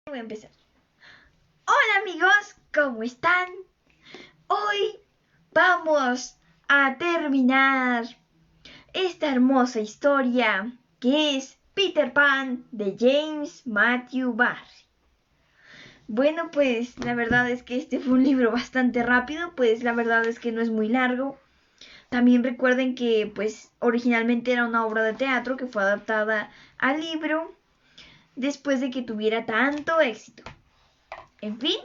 Voy a empezar. Hola amigos, ¿cómo están? Hoy vamos a terminar esta hermosa historia que es Peter Pan de James Matthew Barrie. Bueno, pues la verdad es que este fue un libro bastante rápido, pues la verdad es que no es muy largo. También recuerden que pues originalmente era una obra de teatro que fue adaptada al libro después de que tuviera tanto éxito. En fin,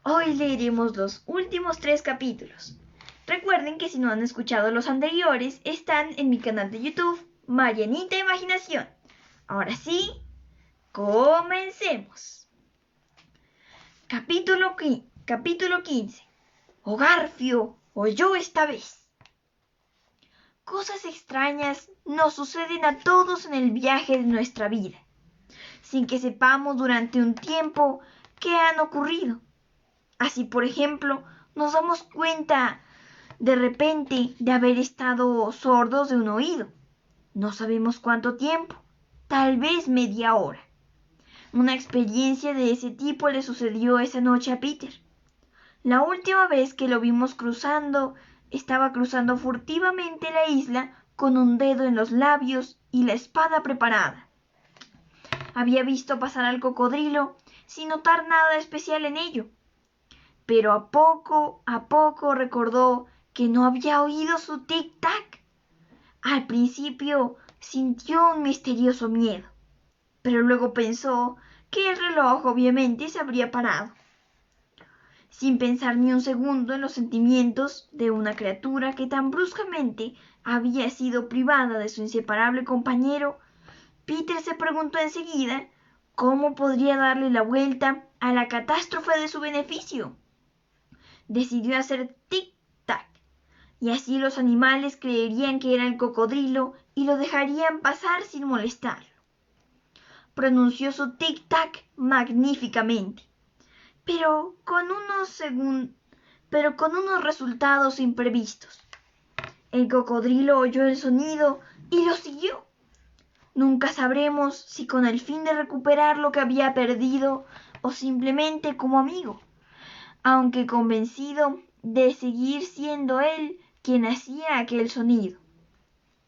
hoy leeremos los últimos 3 capítulos. Recuerden que si no han escuchado los anteriores, están en mi canal de YouTube, Marianita Imaginación. Ahora sí, comencemos. Capítulo 15. O Garfio o yo esta vez. Cosas extrañas nos suceden a todos en el viaje de nuestra vida, sin que sepamos durante un tiempo qué han ocurrido. Así, por ejemplo, nos damos cuenta de repente de haber estado sordos de un oído. No sabemos cuánto tiempo, tal vez media hora. Una experiencia de ese tipo le sucedió esa noche a Peter. La última vez que lo vimos estaba cruzando furtivamente la isla con un dedo en los labios y la espada preparada. Había visto pasar al cocodrilo sin notar nada especial en ello, pero a poco recordó que no había oído su tic-tac. Al principio sintió un misterioso miedo, pero luego pensó que el reloj obviamente se habría parado. Sin pensar ni un segundo en los sentimientos de una criatura que tan bruscamente había sido privada de su inseparable compañero, Peter se preguntó enseguida cómo podría darle la vuelta a la catástrofe de su beneficio. Decidió hacer tic-tac, y así los animales creerían que era el cocodrilo y lo dejarían pasar sin molestarlo. Pronunció su tic-tac magníficamente, pero con unos resultados imprevistos. El cocodrilo oyó el sonido y lo siguió. Nunca sabremos si con el fin de recuperar lo que había perdido o simplemente como amigo, aunque convencido de seguir siendo él quien hacía aquel sonido.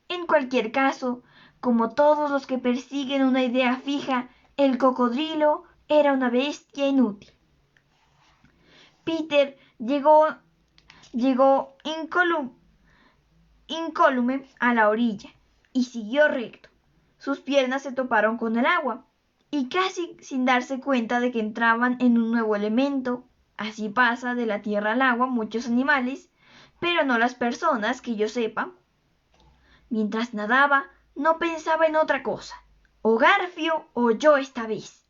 En cualquier caso, como todos los que persiguen una idea fija, el cocodrilo era una bestia inútil. Peter llegó incólume a la orilla y siguió recto. Sus piernas se toparon con el agua y casi sin darse cuenta de que entraban en un nuevo elemento. Así pasa de la tierra al agua muchos animales, pero no las personas, que yo sepa. Mientras nadaba, no pensaba en otra cosa. O Garfio o yo esta vez.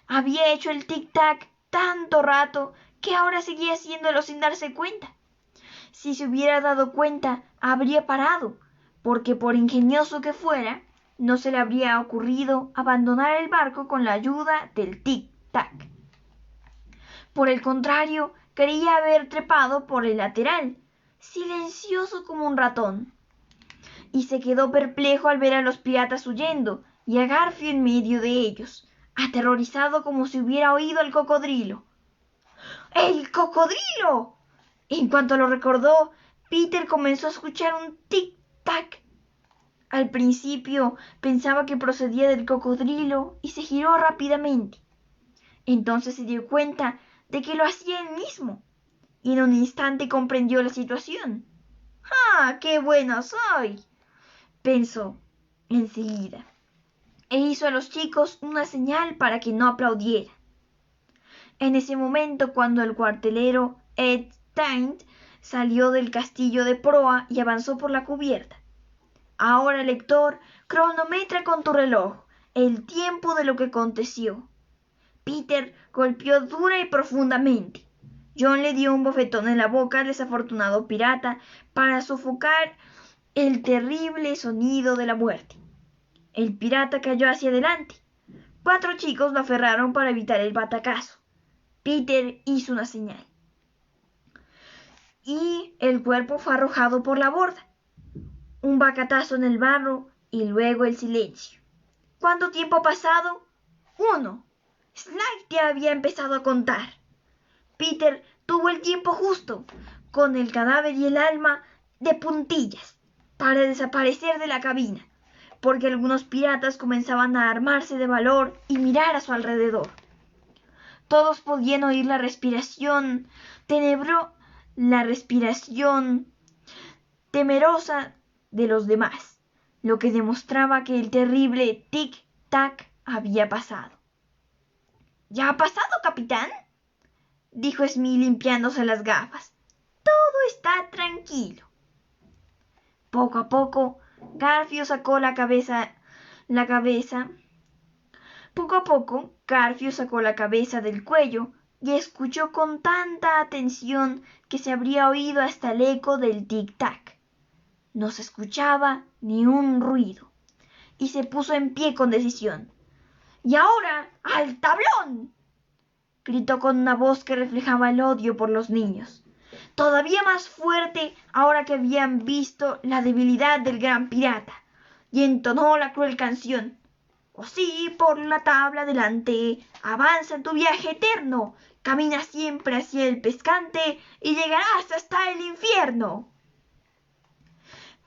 Había hecho el tic-tac tanto rato que ahora seguía haciéndolo sin darse cuenta. Si se hubiera dado cuenta, habría parado, porque por ingenioso que fuera, no se le habría ocurrido abandonar el barco con la ayuda del tic-tac. Por el contrario, quería haber trepado por el lateral, silencioso como un ratón. Y se quedó perplejo al ver a los piratas huyendo y a Garfio en medio de ellos, aterrorizado como si hubiera oído al cocodrilo. ¡El cocodrilo! En cuanto lo recordó, Peter comenzó a escuchar un tic-tac. Al principio pensaba que procedía del cocodrilo y se giró rápidamente. Entonces se dio cuenta de que lo hacía él mismo y en un instante comprendió la situación. ¡Ah, qué bueno soy!, pensó enseguida, e hizo a los chicos una señal para que no aplaudieran. En ese momento, cuando el cuartelero Ed Taint salió del castillo de proa y avanzó por la cubierta. Ahora, lector, cronometra con tu reloj el tiempo de lo que aconteció. Peter golpeó dura y profundamente. John le dio un bofetón en la boca al desafortunado pirata para sofocar el terrible sonido de la muerte. El pirata cayó hacia adelante. 4 chicos lo aferraron para evitar el batacazo. Peter hizo una señal y el cuerpo fue arrojado por la borda. Un bacatazo en el barro y luego el silencio. ¿Cuánto tiempo ha pasado? 1. Slightly había empezado a contar. Peter tuvo el tiempo justo, con el cadáver y el alma de puntillas, para desaparecer de la cabina, porque algunos piratas comenzaban a armarse de valor y mirar a su alrededor. Todos podían oír la respiración temerosa de los demás, lo que demostraba que el terrible tic-tac había pasado. ¿Ya ha pasado, capitán?, dijo Smee limpiándose las gafas. Todo está tranquilo. Poco a poco, Garfio sacó la cabeza del cuello y escuchó con tanta atención que se habría oído hasta el eco del tic-tac. No se escuchaba ni un ruido, y se puso en pie con decisión. ¡Y ahora, al tablón!, gritó con una voz que reflejaba el odio por los niños, todavía más fuerte ahora que habían visto la debilidad del gran pirata, y entonó la cruel canción. «Oh sí, por la tabla adelante, avanza en tu viaje eterno, camina siempre hacia el pescante y llegarás hasta el infierno».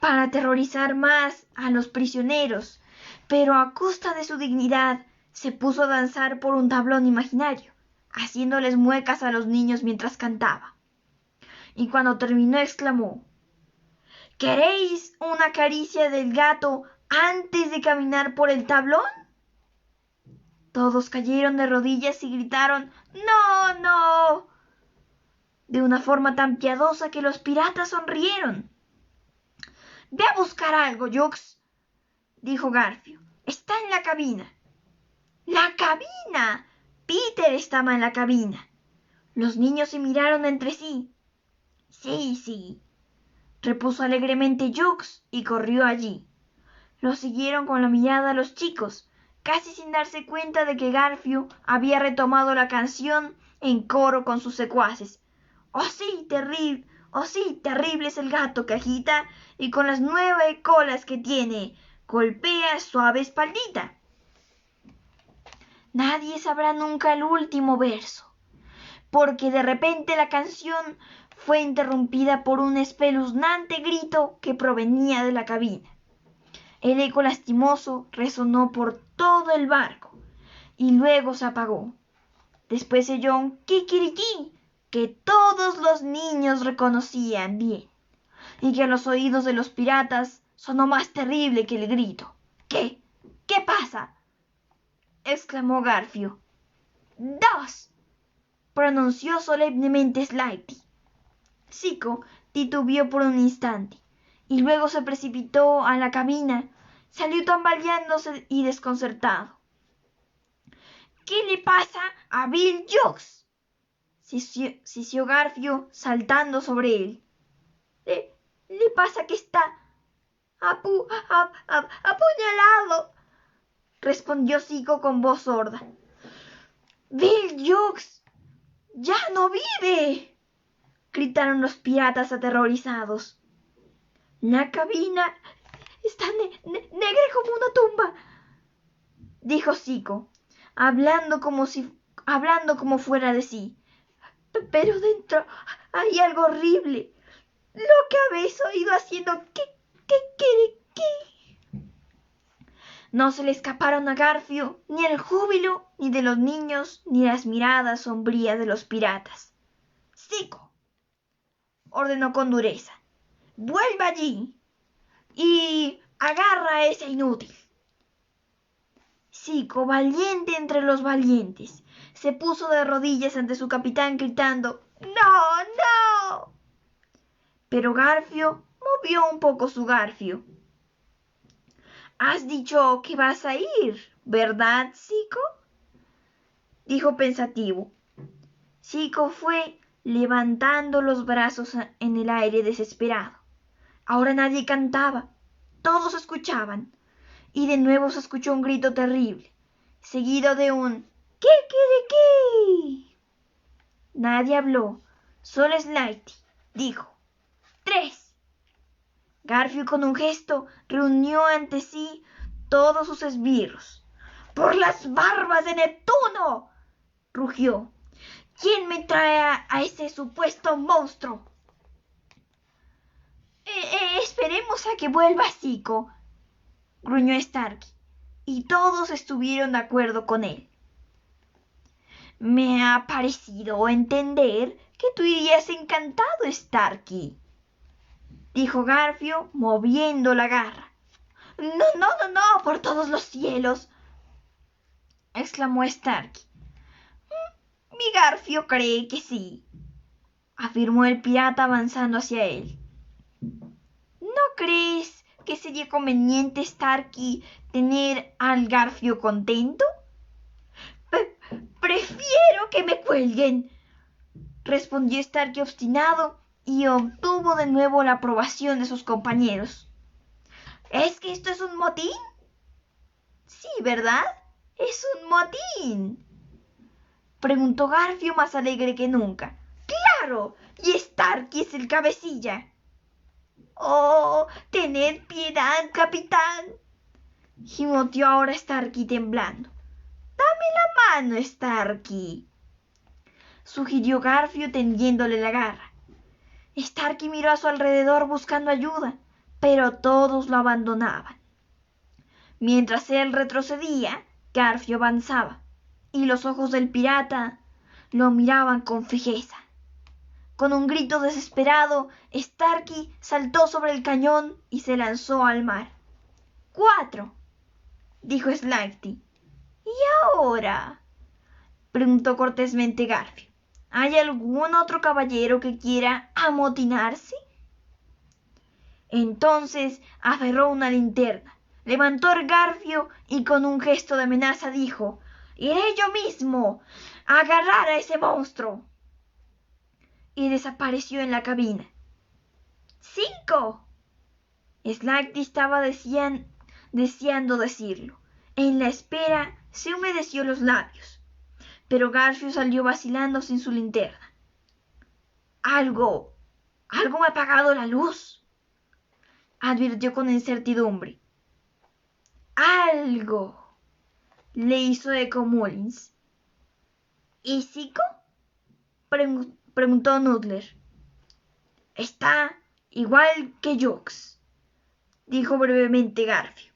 Para aterrorizar más a los prisioneros, pero a costa de su dignidad, se puso a danzar por un tablón imaginario, haciéndoles muecas a los niños mientras cantaba. Y cuando terminó exclamó: «¿Queréis una caricia del gato antes de caminar por el tablón?». Todos cayeron de rodillas y gritaron «¡No, no!», de una forma tan piadosa que los piratas sonrieron. «Ve a buscar algo, Jukes», dijo Garfio. «Está en la cabina». «¡La cabina!». Peter estaba en la cabina. Los niños se miraron entre sí. Sí, repuso alegremente Jukes y corrió allí. Lo siguieron con la mirada los chicos, casi sin darse cuenta de que Garfio había retomado la canción en coro con sus secuaces. «Oh sí, terrible es el gato que agita y con las 9 colas que tiene golpea suave espaldita». Nadie sabrá nunca el último verso, porque de repente la canción fue interrumpida por un espeluznante grito que provenía de la cabina. El eco lastimoso resonó por todo el barco y luego se apagó. Después se oyó un kikiriki que todos los niños reconocían bien y que a los oídos de los piratas sonó más terrible que el grito. ¿Qué pasa?, exclamó Garfio. «¡2!», pronunció solemnemente Slightly. Zico titubeó por un instante y luego se precipitó a la cabina. Salió tambaleándose y desconcertado. «¿Qué le pasa a Bill Jukes?», sisió Garfio saltando sobre él. Le pasa que está apuñalado», respondió Zico con voz sorda. «¡Bill Jukes ya no vive!», gritaron los piratas aterrorizados. «La cabina está negra como una tumba», dijo Zico, hablando como fuera de sí. «Pero dentro hay algo horrible. Lo que habéis oído haciendo ¿qué? No se le escaparon a Garfio ni el júbilo ni de los niños ni las miradas sombrías de los piratas. «Zico», ordenó con dureza, «vuelve allí y agarra a ese inútil». Zico, valiente entre los valientes, se puso de rodillas ante su capitán gritando «¡No!». Pero Garfio movió un poco su garfio. «Has dicho que vas a ir, ¿verdad, Zico?», dijo pensativo. Zico fue levantando los brazos en el aire desesperado. Ahora nadie cantaba, todos escuchaban, y de nuevo se escuchó un grito terrible, seguido de un «¡Kikiriki!». Nadie habló, solo Slightly dijo «3». Garfio con un gesto reunió ante sí todos sus esbirros. «¡Por las barbas de Neptuno!», rugió. ¿Quién me trae a ese supuesto monstruo? Esperemos a que vuelva Zico, gruñó Starky, y todos estuvieron de acuerdo con él. Me ha parecido entender que tú irías encantado, Starky, dijo Garfio moviendo la garra. No, por todos los cielos, exclamó Starky. Mi Garfio cree que sí, afirmó el pirata avanzando hacia él. ¿No crees que sería conveniente, Starky, tener al Garfio contento? Prefiero que me cuelguen, respondió Starky obstinado y obtuvo de nuevo la aprobación de sus compañeros. ¿Es que esto es un motín? Sí, ¿verdad? Es un motín, preguntó Garfio más alegre que nunca. ¡Claro! Y Starky es el cabecilla. ¡Oh, tened piedad, capitán!, gimoteó ahora Starky temblando. Dame la mano, Starky, sugirió Garfio tendiéndole la garra. Starky miró a su alrededor buscando ayuda, pero todos lo abandonaban. Mientras él retrocedía, Garfio avanzaba, y los ojos del pirata lo miraban con fijeza. Con un grito desesperado, Starky saltó sobre el cañón y se lanzó al mar. ¡4!, dijo Slaty. ¿Y ahora?, preguntó cortésmente Garfio. ¿Hay algún otro caballero que quiera amotinarse? Entonces aferró una linterna, levantó el Garfio y con un gesto de amenaza dijo: «Iré yo mismo a agarrar a ese monstruo», y desapareció en la cabina. ¡5! Slaty estaba deseando decirlo. En la espera se humedeció los labios, pero Garfio salió vacilando sin su linterna. Algo me ha apagado la luz, advirtió con incertidumbre. Algo, le hizo eco Mullins. ¿Y Zico?, preguntó Noodler. Está igual que Jux, dijo brevemente Garfio.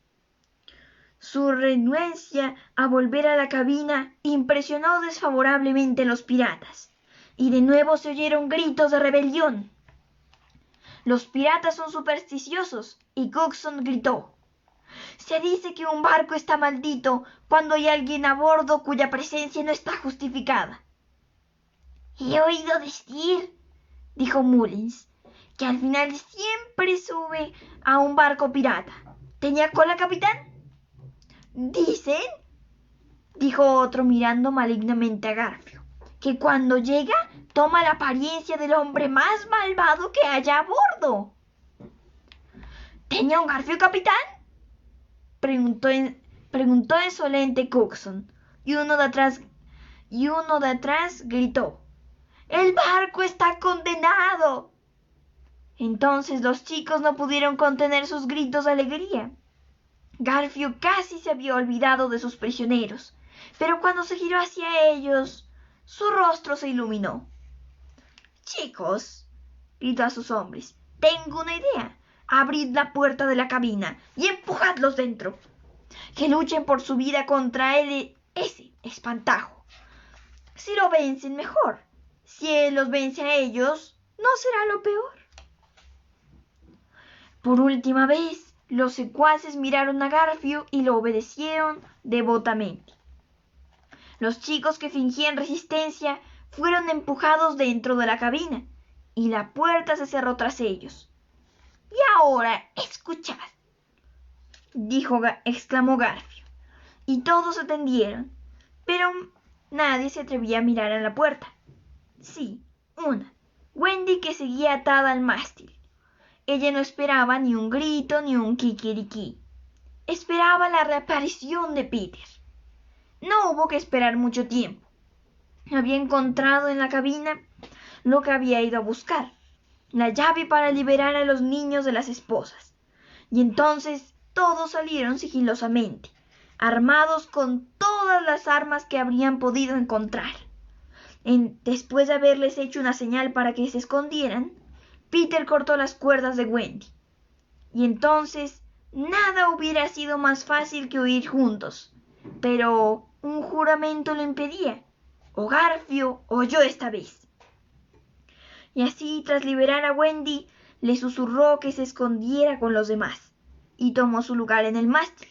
Su renuencia a volver a la cabina impresionó desfavorablemente a los piratas, y de nuevo se oyeron gritos de rebelión. Los piratas son supersticiosos, y Cookson gritó: «Se dice que un barco está maldito cuando hay alguien a bordo cuya presencia no está justificada». «He oído decir», dijo Mullins, «que al final siempre sube a un barco pirata. ¿Tenía cola, capitán?». «Dicen», dijo otro mirando malignamente a Garfio, «que cuando llega toma la apariencia del hombre más malvado que haya a bordo». «¿Tenía un Garfio, capitán?», preguntó insolente Cookson, y uno de atrás gritó: «¡El barco está condenado!». Entonces los chicos no pudieron contener sus gritos de alegría. Garfio casi se había olvidado de sus prisioneros, pero cuando se giró hacia ellos, su rostro se iluminó. «Chicos», gritó a sus hombres, «tengo una idea. Abrid la puerta de la cabina y empujadlos dentro. Que luchen por su vida contra ese espantajo. Si lo vencen, mejor. Si él los vence a ellos, no será lo peor». Por última vez, los secuaces miraron a Garfio y lo obedecieron devotamente. Los chicos que fingían resistencia fueron empujados dentro de la cabina, y la puerta se cerró tras ellos. «Y ahora, escuchad», exclamó Garfio, y todos se tendieron, pero nadie se atrevía a mirar a la puerta. Sí, una, Wendy, que seguía atada al mástil. Ella no esperaba ni un grito ni un kikiriki. Esperaba la reaparición de Peter. No hubo que esperar mucho tiempo. Había encontrado en la cabina lo que había ido a buscar: la llave para liberar a los niños de las esposas. Y entonces todos salieron sigilosamente, armados con todas las armas que habrían podido encontrar. Después de haberles hecho una señal para que se escondieran, Peter cortó las cuerdas de Wendy. Y entonces nada hubiera sido más fácil que huir juntos. Pero un juramento lo impedía. O Garfio o yo esta vez. Y así, tras liberar a Wendy, le susurró que se escondiera con los demás, y tomó su lugar en el mástil,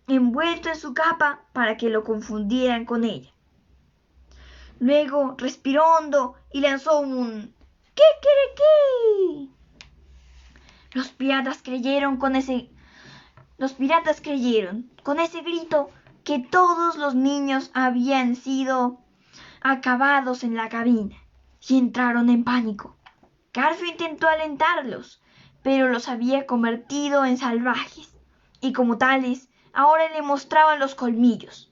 envuelto en su capa para que lo confundieran con ella. Luego respiró hondo y lanzó un ¡Kikeriki! Los piratas creyeron con ese grito que todos los niños habían sido acabados en la cabina y entraron en pánico. Garfio intentó alentarlos, pero los había convertido en salvajes, y como tales, ahora le mostraban los colmillos.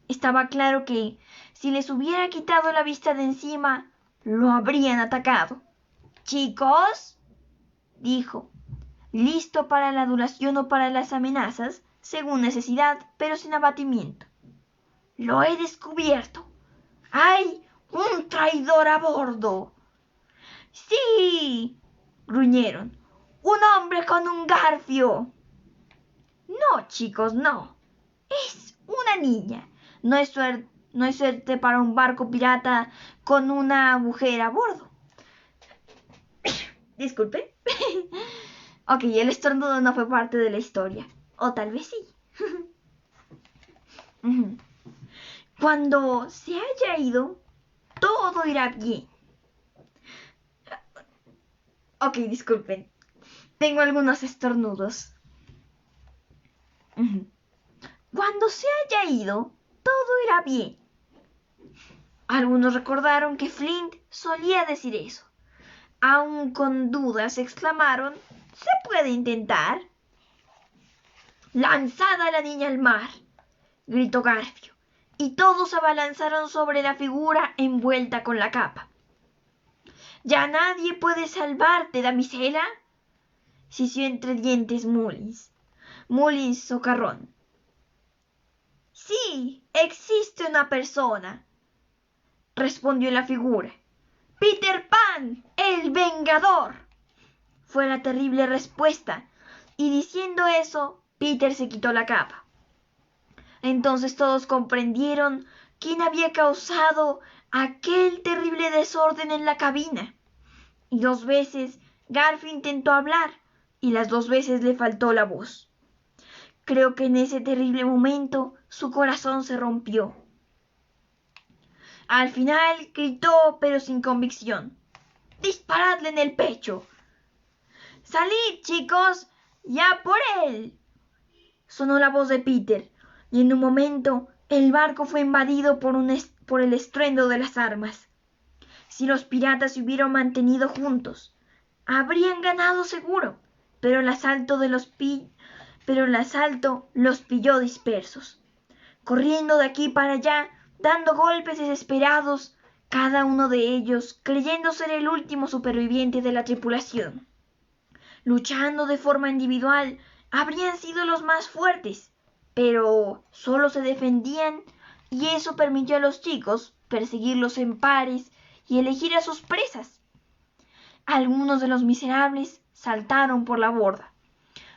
Estaba claro que, si les hubiera quitado la vista de encima, lo habrían atacado. «Chicos», dijo, listo para la adulación o para las amenazas, según necesidad, pero sin abatimiento. «Lo he descubierto. ¡Hay un traidor a bordo!». «¡Sí!», gruñeron. «¡Un hombre con un garfio!». «No, chicos, no. Es una niña. No es suerte para un barco pirata con una mujer a bordo». Disculpe. Ok, el estornudo no fue parte de la historia. O tal vez sí. Cuando se haya ido, todo irá bien. Ok, disculpen. Tengo algunos estornudos. Cuando se haya ido, todo irá bien. Algunos recordaron que Flint solía decir eso. Aún con dudas exclamaron: «¿Se puede intentar?». «¡Lanzad a la niña al mar!», gritó Garfio, y todos se abalanzaron sobre la figura envuelta con la capa. «¿Ya nadie puede salvarte, damisela?», sisió entre dientes Mullins socarrón. «Sí, existe una persona», respondió la figura. «Peter Pan, el Vengador», fue la terrible respuesta, y diciendo eso, Peter se quitó la capa. Entonces todos comprendieron quién había causado aquel terrible desorden en la cabina. Y 2 veces Garfio intentó hablar, y las 2 veces le faltó la voz. Creo que en ese terrible momento su corazón se rompió. Al final gritó, pero sin convicción: «¡Disparadle en el pecho!». «¡Salid, chicos! ¡Ya por él!», sonó la voz de Peter, y en un momento el barco fue invadido por el estruendo de las armas. Si los piratas se hubieran mantenido juntos, habrían ganado seguro, pero el asalto los pilló dispersos, corriendo de aquí para allá, dando golpes desesperados, cada uno de ellos creyendo ser el último superviviente de la tripulación. Luchando de forma individual, habrían sido los más fuertes, pero solo se defendían, y eso permitió a los chicos perseguirlos en pares y elegir a sus presas. Algunos de los miserables saltaron por la borda.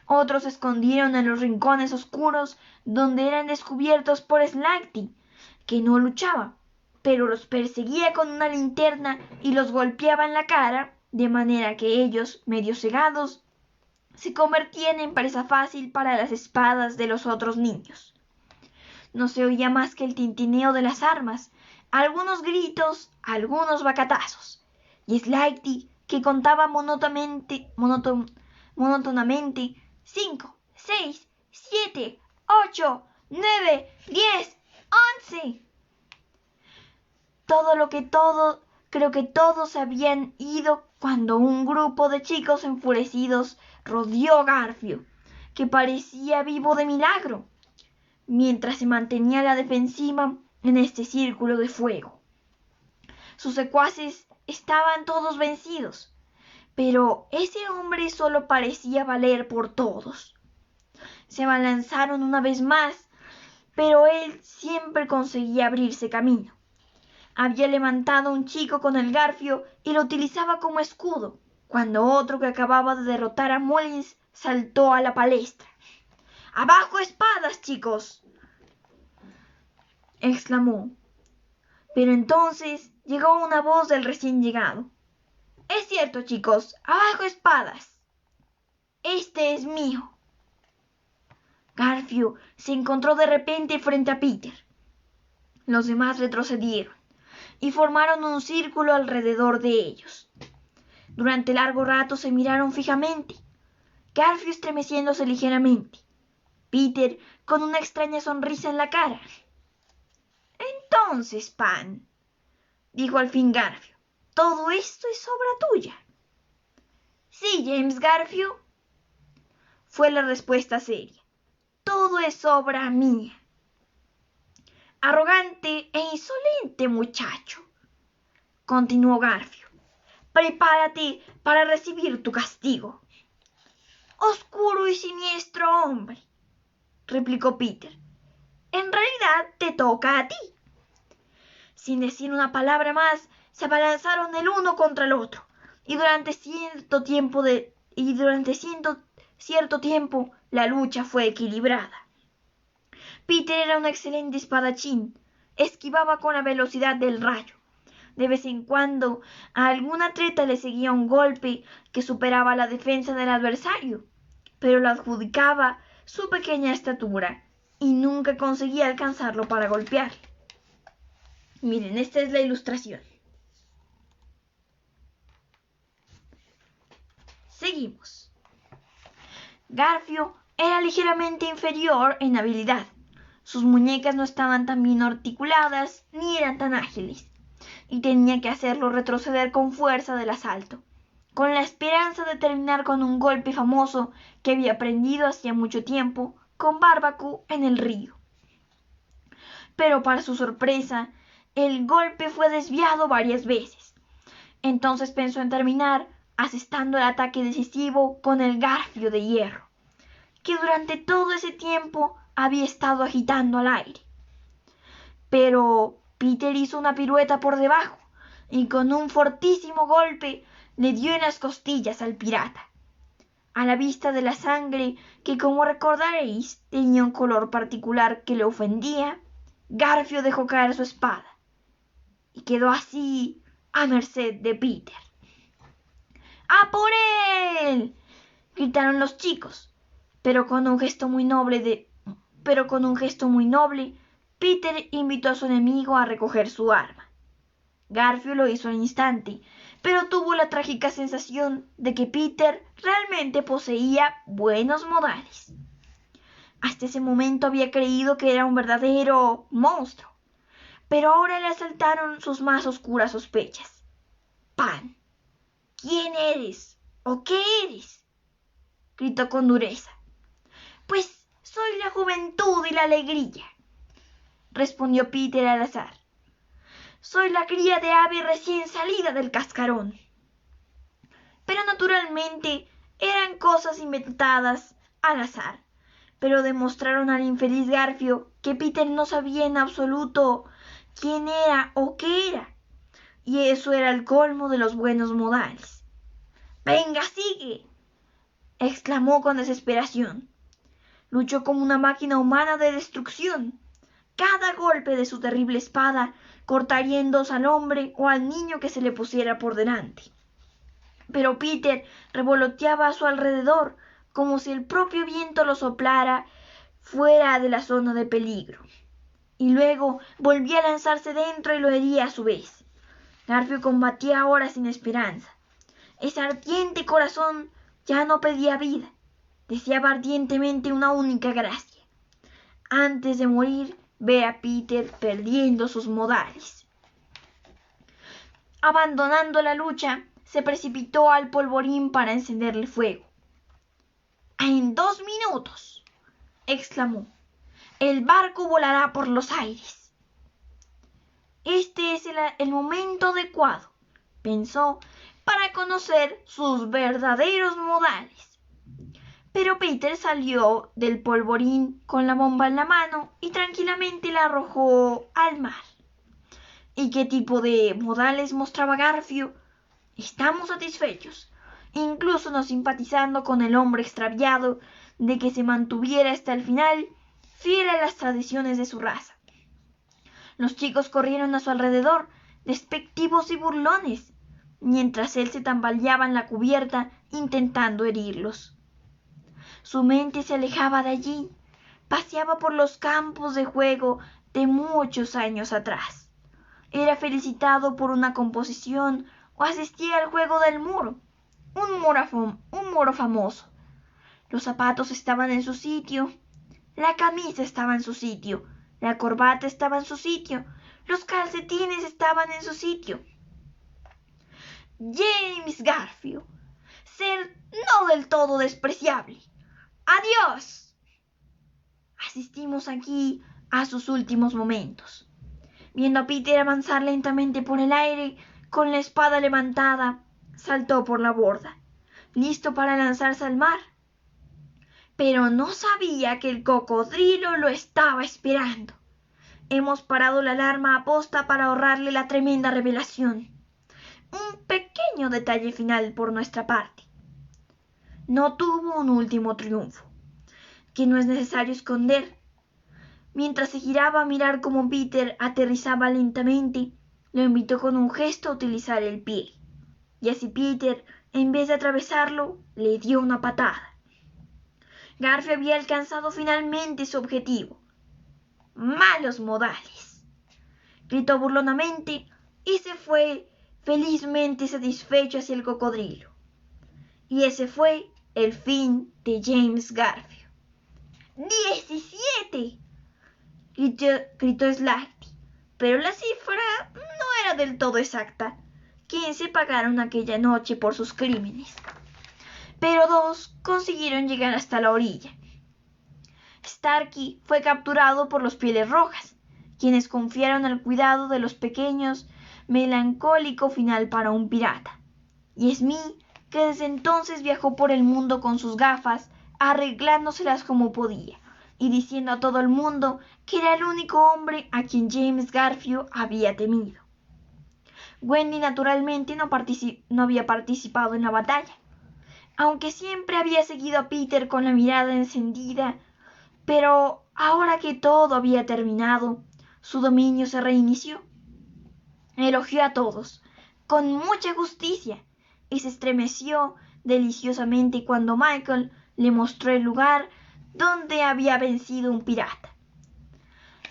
Otros se escondieron en los rincones oscuros donde eran descubiertos por Slackty, que no luchaba, pero los perseguía con una linterna y los golpeaba en la cara, de manera que ellos, medio cegados, se convertían en presa fácil para las espadas de los otros niños. No se oía más que el tintineo de las armas, algunos gritos, algunos bacatazos, y Slackty, que contaba monótonamente 5, 6, 7, 8, 9, 10, 11. Creo que todos se habían ido cuando un grupo de chicos enfurecidos rodeó a Garfio, que parecía vivo de milagro, mientras se mantenía a la defensiva en este círculo de fuego. Sus secuaces estaban todos vencidos, pero ese hombre solo parecía valer por todos. Se abalanzaron una vez más, pero él siempre conseguía abrirse camino. había levantado un chico con el garfio y lo utilizaba como escudo, cuando otro que acababa de derrotar a Mullins saltó a la palestra. ¡Abajo espadas, chicos!, exclamó. Pero entonces llegó una voz del recién llegado. Es cierto, chicos, abajo espadas. Este es mío. Garfio se encontró de repente frente a Peter. Los demás retrocedieron y formaron un círculo alrededor de ellos. Durante largo rato se miraron fijamente, Garfio estremeciéndose ligeramente, Peter con una extraña sonrisa en la cara. Entonces, Pan, dijo al fin Garfio, todo esto es obra tuya. Sí, James Garfio, fue la respuesta seria. Todo es obra mía. Arrogante e insolente muchacho, continuó Garfio. Prepárate para recibir tu castigo. Oscuro y siniestro hombre, replicó Peter. En realidad te toca a ti. Sin decir una palabra más, se abalanzaron el uno contra el otro, y durante cierto tiempo la lucha fue equilibrada. Peter era un excelente espadachín, esquivaba con la velocidad del rayo. De vez en cuando a algún atleta le seguía un golpe que superaba la defensa del adversario, pero lo adjudicaba su pequeña estatura y nunca conseguía alcanzarlo para golpearle. Miren, esta es la ilustración. Seguimos. Garfio era ligeramente inferior en habilidad. Sus muñecas no estaban tan bien articuladas ni eran tan ágiles, y tenía que hacerlo retroceder con fuerza del asalto, con la esperanza de terminar con un golpe famoso que había aprendido hacía mucho tiempo con Barbacú en el río. Pero para su sorpresa, el golpe fue desviado varias veces. Entonces pensó en terminar asestando el ataque decisivo con el garfio de hierro, que durante todo ese tiempo había estado agitando al aire. Pero Peter hizo una pirueta por debajo y con un fortísimo golpe le dio en las costillas al pirata. A la vista de la sangre, que como recordaréis tenía un color particular que le ofendía, Garfio dejó caer su espada y quedó así a merced de Peter. ¡A por él!, gritaron los chicos, pero con un gesto muy noble, Peter invitó a su enemigo a recoger su arma. Garfio lo hizo al instante, pero tuvo la trágica sensación de que Peter realmente poseía buenos modales. Hasta ese momento había creído que era un verdadero monstruo, pero ahora le asaltaron sus más oscuras sospechas. Pan, ¿quién eres? ¿O qué eres?, gritó con dureza. Pues soy la juventud y la alegría, respondió Peter al azar. Soy la cría de ave recién salida del cascarón. Pero naturalmente eran cosas inventadas al azar, pero demostraron al infeliz Garfio que Peter no sabía en absoluto quién era o qué era, y eso era el colmo de los buenos modales. ¡Venga, sigue!, exclamó con desesperación. Luchó como una máquina humana de destrucción. Cada golpe de su terrible espada cortaría en dos al hombre o al niño que se le pusiera por delante. Pero Peter revoloteaba a su alrededor como si el propio viento lo soplara fuera de la zona de peligro. Y luego volvía a lanzarse dentro y lo hería a su vez. Garfio combatía ahora sin esperanza. Ese ardiente corazón ya no pedía vida. Deseaba ardientemente una única gracia: antes de morir, ver a Peter perdiendo sus modales. Abandonando la lucha, se precipitó al polvorín para encenderle fuego. «En 2 minutos», exclamó, «el barco volará por los aires». Este es el momento adecuado, pensó, para conocer sus verdaderos modales. Pero Peter salió del polvorín con la bomba en la mano y tranquilamente la arrojó al mar. ¿Y qué tipo de modales mostraba Garfio? Estamos satisfechos, incluso no simpatizando con el hombre extraviado, de que se mantuviera hasta el final fiel a las tradiciones de su raza. Los chicos corrieron a su alrededor, despectivos y burlones, mientras él se tambaleaba en la cubierta intentando herirlos. Su mente se alejaba de allí, paseaba por los campos de juego de muchos años atrás. Era felicitado por una composición o asistía al juego del muro, un muro famoso. Los zapatos estaban en su sitio, la camisa estaba en su sitio, la corbata estaba en su sitio, los calcetines estaban en su sitio. James Garfield, ser no del todo despreciable. ¡Adiós! Asistimos aquí a sus últimos momentos. Viendo a Peter avanzar lentamente por el aire, con la espada levantada, saltó por la borda, listo para lanzarse al mar. Pero no sabía que el cocodrilo lo estaba esperando. Hemos parado la alarma aposta para ahorrarle la tremenda revelación. Un pequeño detalle final por nuestra parte. No tuvo un último triunfo, que no es necesario esconder. Mientras se giraba a mirar cómo Peter aterrizaba lentamente, lo invitó con un gesto a utilizar el pie. Y así Peter, en vez de atravesarlo, le dio una patada. Garfio había alcanzado finalmente su objetivo. ¡Malos modales!, gritó burlonamente y se fue felizmente satisfecho hacia el cocodrilo. Y ese fue el fin de James Garfield. ¡17! gritó Slaty, pero la cifra no era del todo exacta. 15 pagaron aquella noche por sus crímenes, pero 2 consiguieron llegar hasta la orilla. Starkey fue capturado por los Pieles Rojas, quienes confiaron al cuidado de los pequeños, melancólico final para un pirata. Y Smee, que desde entonces viajó por el mundo con sus gafas, arreglándoselas como podía, y diciendo a todo el mundo que era el único hombre a quien James Garfield había temido. Wendy naturalmente no había participado en la batalla, aunque siempre había seguido a Peter con la mirada encendida, pero ahora que todo había terminado, su dominio se reinició. Elogió a todos, con mucha justicia, y se estremeció deliciosamente cuando Michael le mostró el lugar donde había vencido un pirata.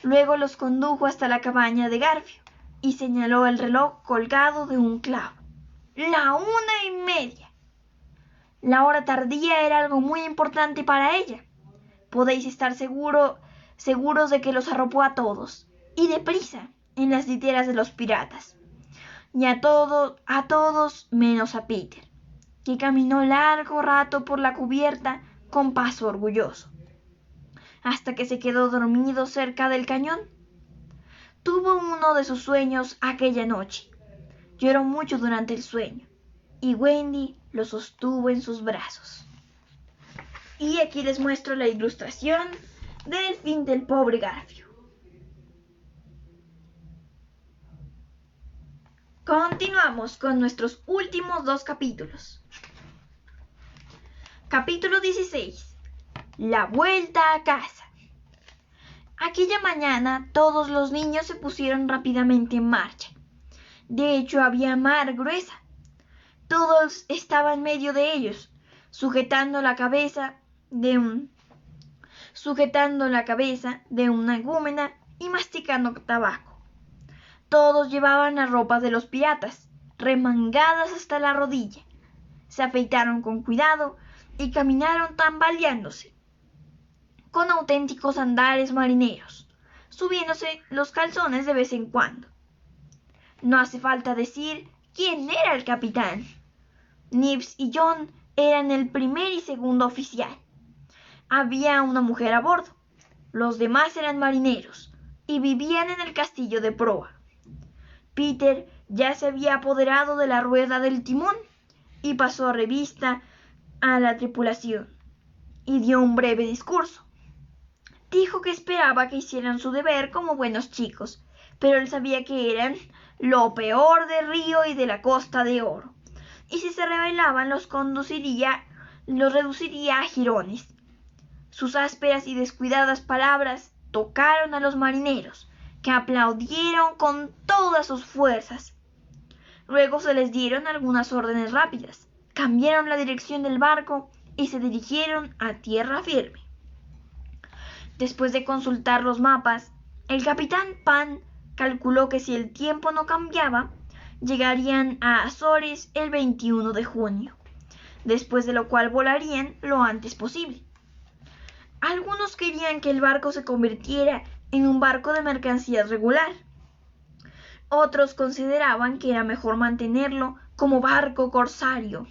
Luego los condujo hasta la cabaña de Garfio y señaló el reloj colgado de un clavo. ¡La 1:30! La hora tardía era algo muy importante para ella. Podéis estar seguros de que los arropó a todos, y deprisa, en las literas de los piratas. Y a todos menos a Peter, que caminó largo rato por la cubierta con paso orgulloso, hasta que se quedó dormido cerca del cañón. Tuvo uno de sus sueños aquella noche. Lloró mucho durante el sueño, y Wendy lo sostuvo en sus brazos. Y aquí les muestro la ilustración del fin del pobre Garfio. Continuamos con nuestros últimos 2 capítulos. Capítulo 16. La vuelta a casa. Aquella mañana todos los niños se pusieron rápidamente en marcha. De hecho, había mar gruesa. Todos estaban en medio de ellos, sujetando la cabeza de una egúmena y masticando tabaco. Todos llevaban las ropas de los piratas, remangadas hasta la rodilla. Se afeitaron con cuidado y caminaron tambaleándose, con auténticos andares marineros, subiéndose los calzones de vez en cuando. No hace falta decir quién era el capitán. Nibs y John eran el primer y segundo oficial. Había una mujer a bordo. Los demás eran marineros y vivían en el castillo de proa. Peter ya se había apoderado de la rueda del timón y pasó a revista a la tripulación y dio un breve discurso. Dijo que esperaba que hicieran su deber como buenos chicos, pero él sabía que eran lo peor de Río y de la Costa de Oro, y si se rebelaban los reduciría a jirones. Sus ásperas y descuidadas palabras tocaron a los marineros, que aplaudieron con todas sus fuerzas. Luego se les dieron algunas órdenes rápidas, cambiaron la dirección del barco y se dirigieron a tierra firme. Después de consultar los mapas, el capitán Pan calculó que si el tiempo no cambiaba, llegarían a Azores el 21 de junio, después de lo cual volarían lo antes posible. Algunos querían que el barco se convirtiera en un barco de mercancías regular. Otros consideraban que era mejor mantenerlo como barco corsario.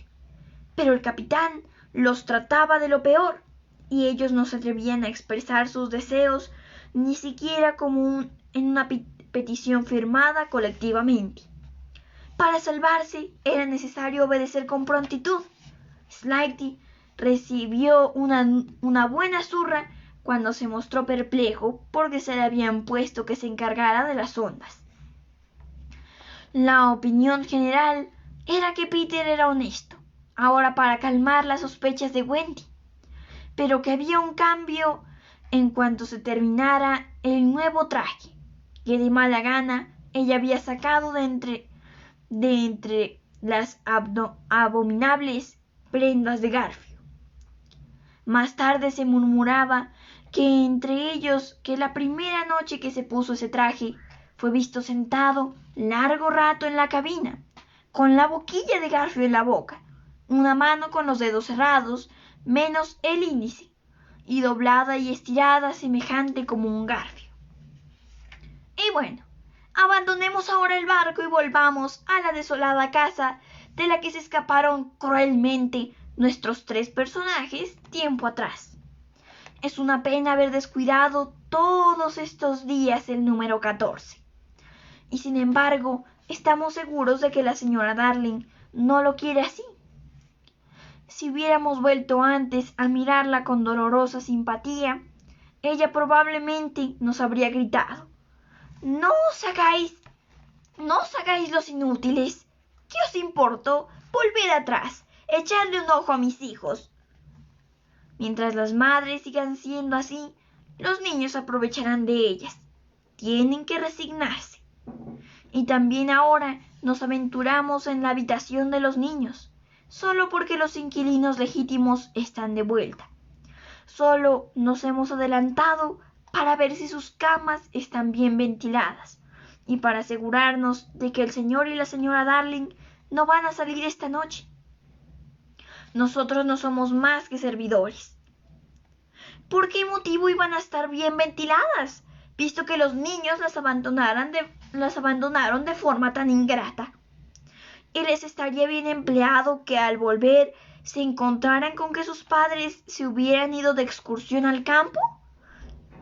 Pero el capitán los trataba de lo peor, y ellos no se atrevían a expresar sus deseos ni siquiera como en una petición firmada colectivamente. Para salvarse era necesario obedecer con prontitud. Slaty recibió una buena zurra cuando se mostró perplejo porque se le habían puesto que se encargara de las ondas. La opinión general era que Peter era honesto, ahora para calmar las sospechas de Wendy, pero que había un cambio en cuanto se terminara el nuevo traje, que de mala gana ella había sacado de entre las abominables prendas de Garfio. Más tarde se murmuraba que entre ellos que la primera noche que se puso ese traje fue visto sentado largo rato en la cabina, con la boquilla de Garfio en la boca, una mano con los dedos cerrados, menos el índice, y doblada y estirada semejante como un garfio. Y bueno, abandonemos ahora el barco y volvamos a la desolada casa de la que se escaparon cruelmente nuestros tres personajes tiempo atrás. Es una pena haber descuidado todos estos días el número 14. Y sin embargo, estamos seguros de que la señora Darling no lo quiere así. Si hubiéramos vuelto antes a mirarla con dolorosa simpatía, ella probablemente nos habría gritado: No os hagáis los inútiles. ¿Qué os importó? Volved atrás, echadle un ojo a mis hijos. Mientras las madres sigan siendo así, los niños aprovecharán de ellas. Tienen que resignarse. Y también ahora nos aventuramos en la habitación de los niños, solo porque los inquilinos legítimos están de vuelta. Solo nos hemos adelantado para ver si sus camas están bien ventiladas y para asegurarnos de que el señor y la señora Darling no van a salir esta noche. Nosotros no somos más que servidores. ¿Por qué motivo iban a estar bien ventiladas, visto que los niños las abandonaron de forma tan ingrata? Y les estaría bien empleado que al volver se encontraran con que sus padres se hubieran ido de excursión al campo.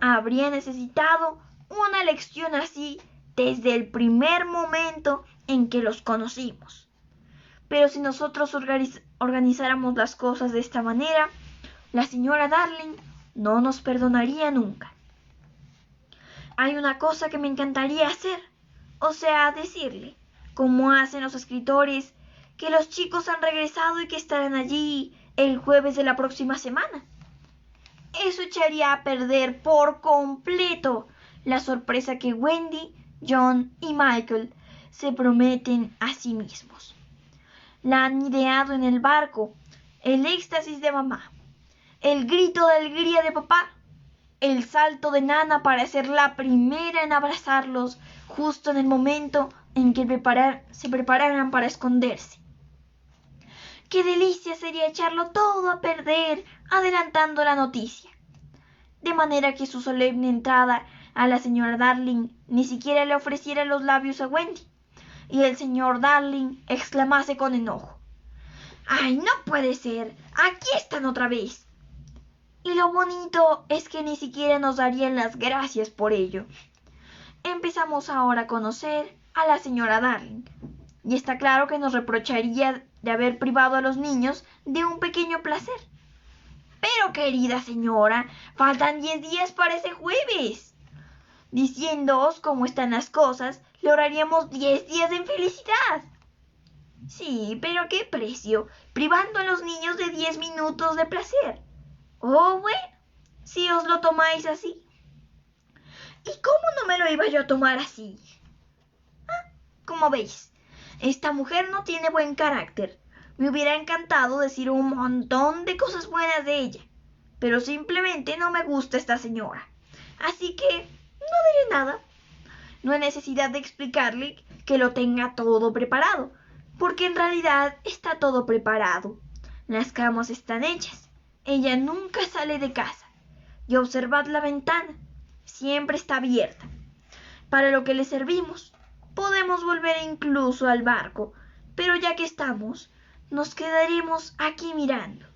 Habría necesitado una lección así desde el primer momento en que los conocimos. Pero si nosotros organizáramos las cosas de esta manera, la señora Darling no nos perdonaría nunca. Hay una cosa que me encantaría hacer, o sea, decirle, como hacen los escritores, que los chicos han regresado y que estarán allí el jueves de la próxima semana. Eso echaría a perder por completo la sorpresa que Wendy, John y Michael se prometen a sí mismos. La han ideado en el barco, el éxtasis de mamá, el grito de alegría de papá, el salto de Nana para ser la primera en abrazarlos justo en el momento en que se prepararan para esconderse. ¡Qué delicia sería echarlo todo a perder adelantando la noticia! De manera que su solemne entrada a la señora Darling ni siquiera le ofreciera los labios a Wendy, y el señor Darling exclamase con enojo: ¡Ay, no puede ser! ¡Aquí están otra vez! Y lo bonito es que ni siquiera nos darían las gracias por ello. Empezamos ahora a conocer a la señora Darling, y está claro que nos reprocharía de haber privado a los niños de un pequeño placer. Pero, querida señora, faltan 10 días para ese jueves. Diciéndoos cómo están las cosas, lograríamos 10 días de felicidad. Sí, pero ¿a qué precio? Privando a los niños de 10 minutos de placer. Oh, bueno, si os lo tomáis así. ¿Y cómo no me lo iba yo a tomar así? Como veis, esta mujer no tiene buen carácter. Me hubiera encantado decir un montón de cosas buenas de ella, pero simplemente no me gusta esta señora. Así que no diré nada. No hay necesidad de explicarle que lo tenga todo preparado, porque en realidad está todo preparado. Las camas están hechas. Ella nunca sale de casa. Y observad la ventana. Siempre está abierta. Para lo que le servimos, podemos volver incluso al barco, pero ya que estamos, nos quedaremos aquí mirando.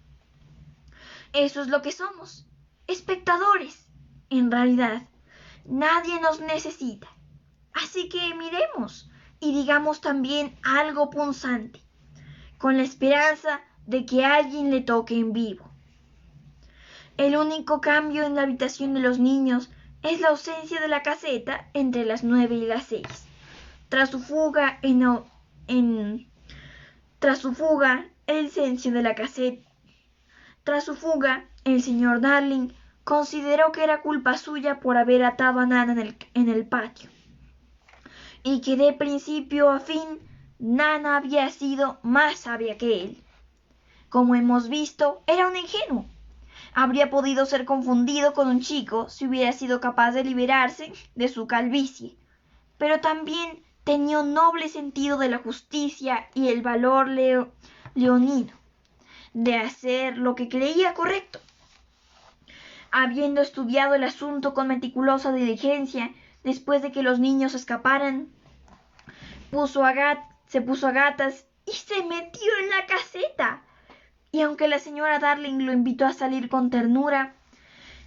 Eso es lo que somos, espectadores. En realidad, nadie nos necesita. Así que miremos y digamos también algo punzante, con la esperanza de que alguien le toque en vivo. El único cambio en la habitación de los niños es la ausencia de la caseta entre las 9 y las 6. Tras su fuga, el silencio de la caseta. Tras su fuga, el señor Darling consideró que era culpa suya por haber atado a Nana en el patio, y que de principio a fin Nana había sido más sabia que él. Como hemos visto, era un ingenuo. Habría podido ser confundido con un chico si hubiera sido capaz de liberarse de su calvicie, pero también tenía un noble sentido de la justicia y el valor leonino de hacer lo que creía correcto. Habiendo estudiado el asunto con meticulosa diligencia, después de que los niños escaparan, se puso a gatas y se metió en la caseta. Y aunque la señora Darling lo invitó a salir con ternura,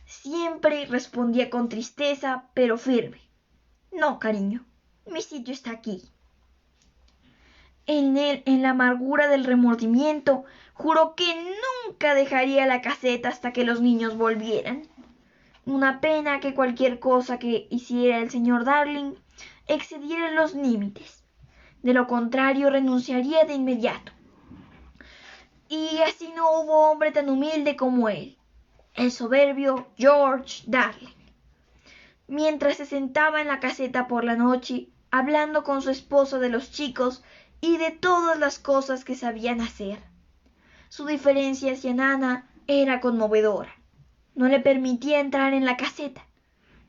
siempre respondía con tristeza, pero firme: no, cariño, mi sitio está aquí. En la amargura del remordimiento, juró que nunca dejaría la caseta hasta que los niños volvieran. Una pena que cualquier cosa que hiciera el señor Darling excediera los límites. De lo contrario, renunciaría de inmediato. Y así no hubo hombre tan humilde como él, el soberbio George Darling. Mientras se sentaba en la caseta por la noche, hablando con su esposa de los chicos y de todas las cosas que sabían hacer. Su diferencia hacia Nana era conmovedora. No le permitía entrar en la caseta.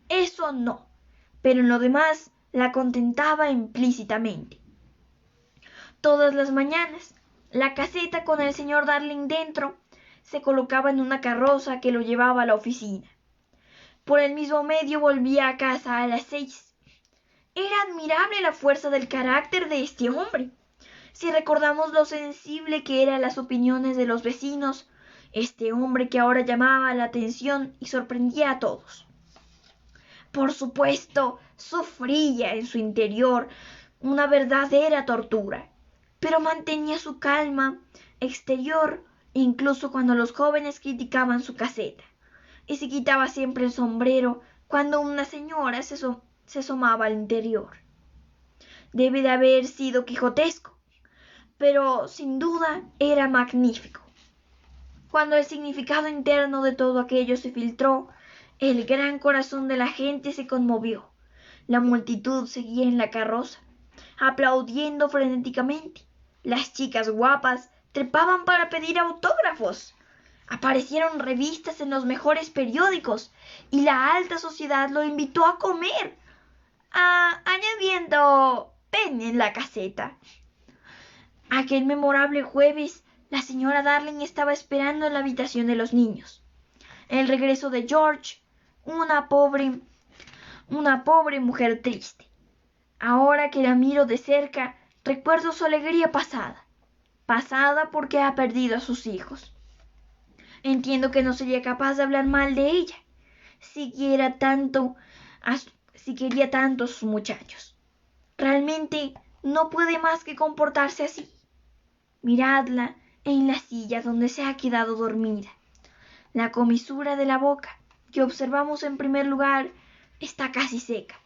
Eso no, pero en lo demás la contentaba implícitamente. Todas las mañanas, la caseta con el señor Darling dentro se colocaba en una carroza que lo llevaba a la oficina. Por el mismo medio volvía a casa a las 6. Era admirable la fuerza del carácter de este hombre. Si recordamos lo sensible que era a las opiniones de los vecinos, este hombre que ahora llamaba la atención y sorprendía a todos. Por supuesto, sufría en su interior una verdadera tortura, pero mantenía su calma exterior incluso cuando los jóvenes criticaban su caseta, y se quitaba siempre el sombrero cuando una señora se asomaba al interior. Debe de haber sido quijotesco, pero sin duda era magnífico. Cuando el significado interno de todo aquello se filtró, el gran corazón de la gente se conmovió. La multitud seguía en la carroza, aplaudiendo frenéticamente. Las chicas guapas trepaban para pedir autógrafos. Aparecieron revistas en los mejores periódicos y la alta sociedad lo invitó a comer, añadiendo pen en la caseta. Aquel memorable jueves, la señora Darling estaba esperando en la habitación de los niños el regreso de George, una pobre mujer triste. Ahora que la miro de cerca, recuerdo su alegría pasada porque ha perdido a sus hijos. Entiendo que no sería capaz de hablar mal de ella, si quería tanto a sus muchachos. Realmente no puede más que comportarse así. Miradla en la silla donde se ha quedado dormida. La comisura de la boca, que observamos en primer lugar, está casi seca.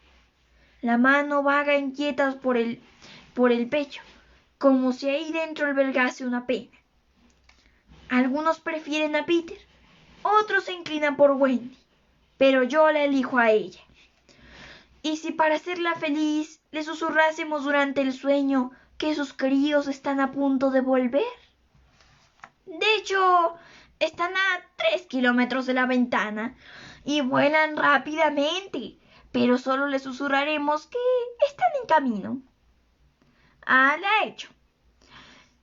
La mano vaga inquieta por el pecho, como si ahí dentro albergase una pena. Algunos prefieren a Peter, otros se inclinan por Wendy, pero yo la elijo a ella. ¿Y si para hacerla feliz le susurrásemos durante el sueño que sus críos están a punto de volver? De hecho, están a 3 kilómetros de la ventana y vuelan rápidamente, pero solo le susurraremos que están en camino. Ah, la ha hecho.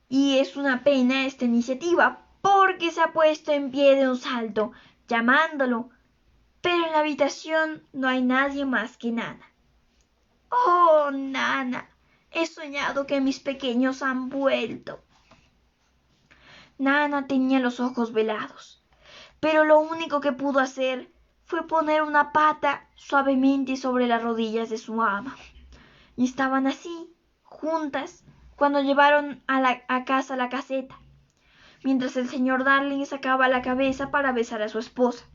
Y es una pena esta iniciativa, porque se ha puesto en pie de un salto, llamándolo, pero en la habitación no hay nadie más que Nana. Oh, Nana, he soñado que mis pequeños han vuelto. Nana tenía los ojos velados, pero lo único que pudo hacer fue poner una pata suavemente sobre las rodillas de su ama. Y estaban así, juntas, cuando llevaron a casa la caseta, mientras el señor Darling sacaba la cabeza para besar a su esposa.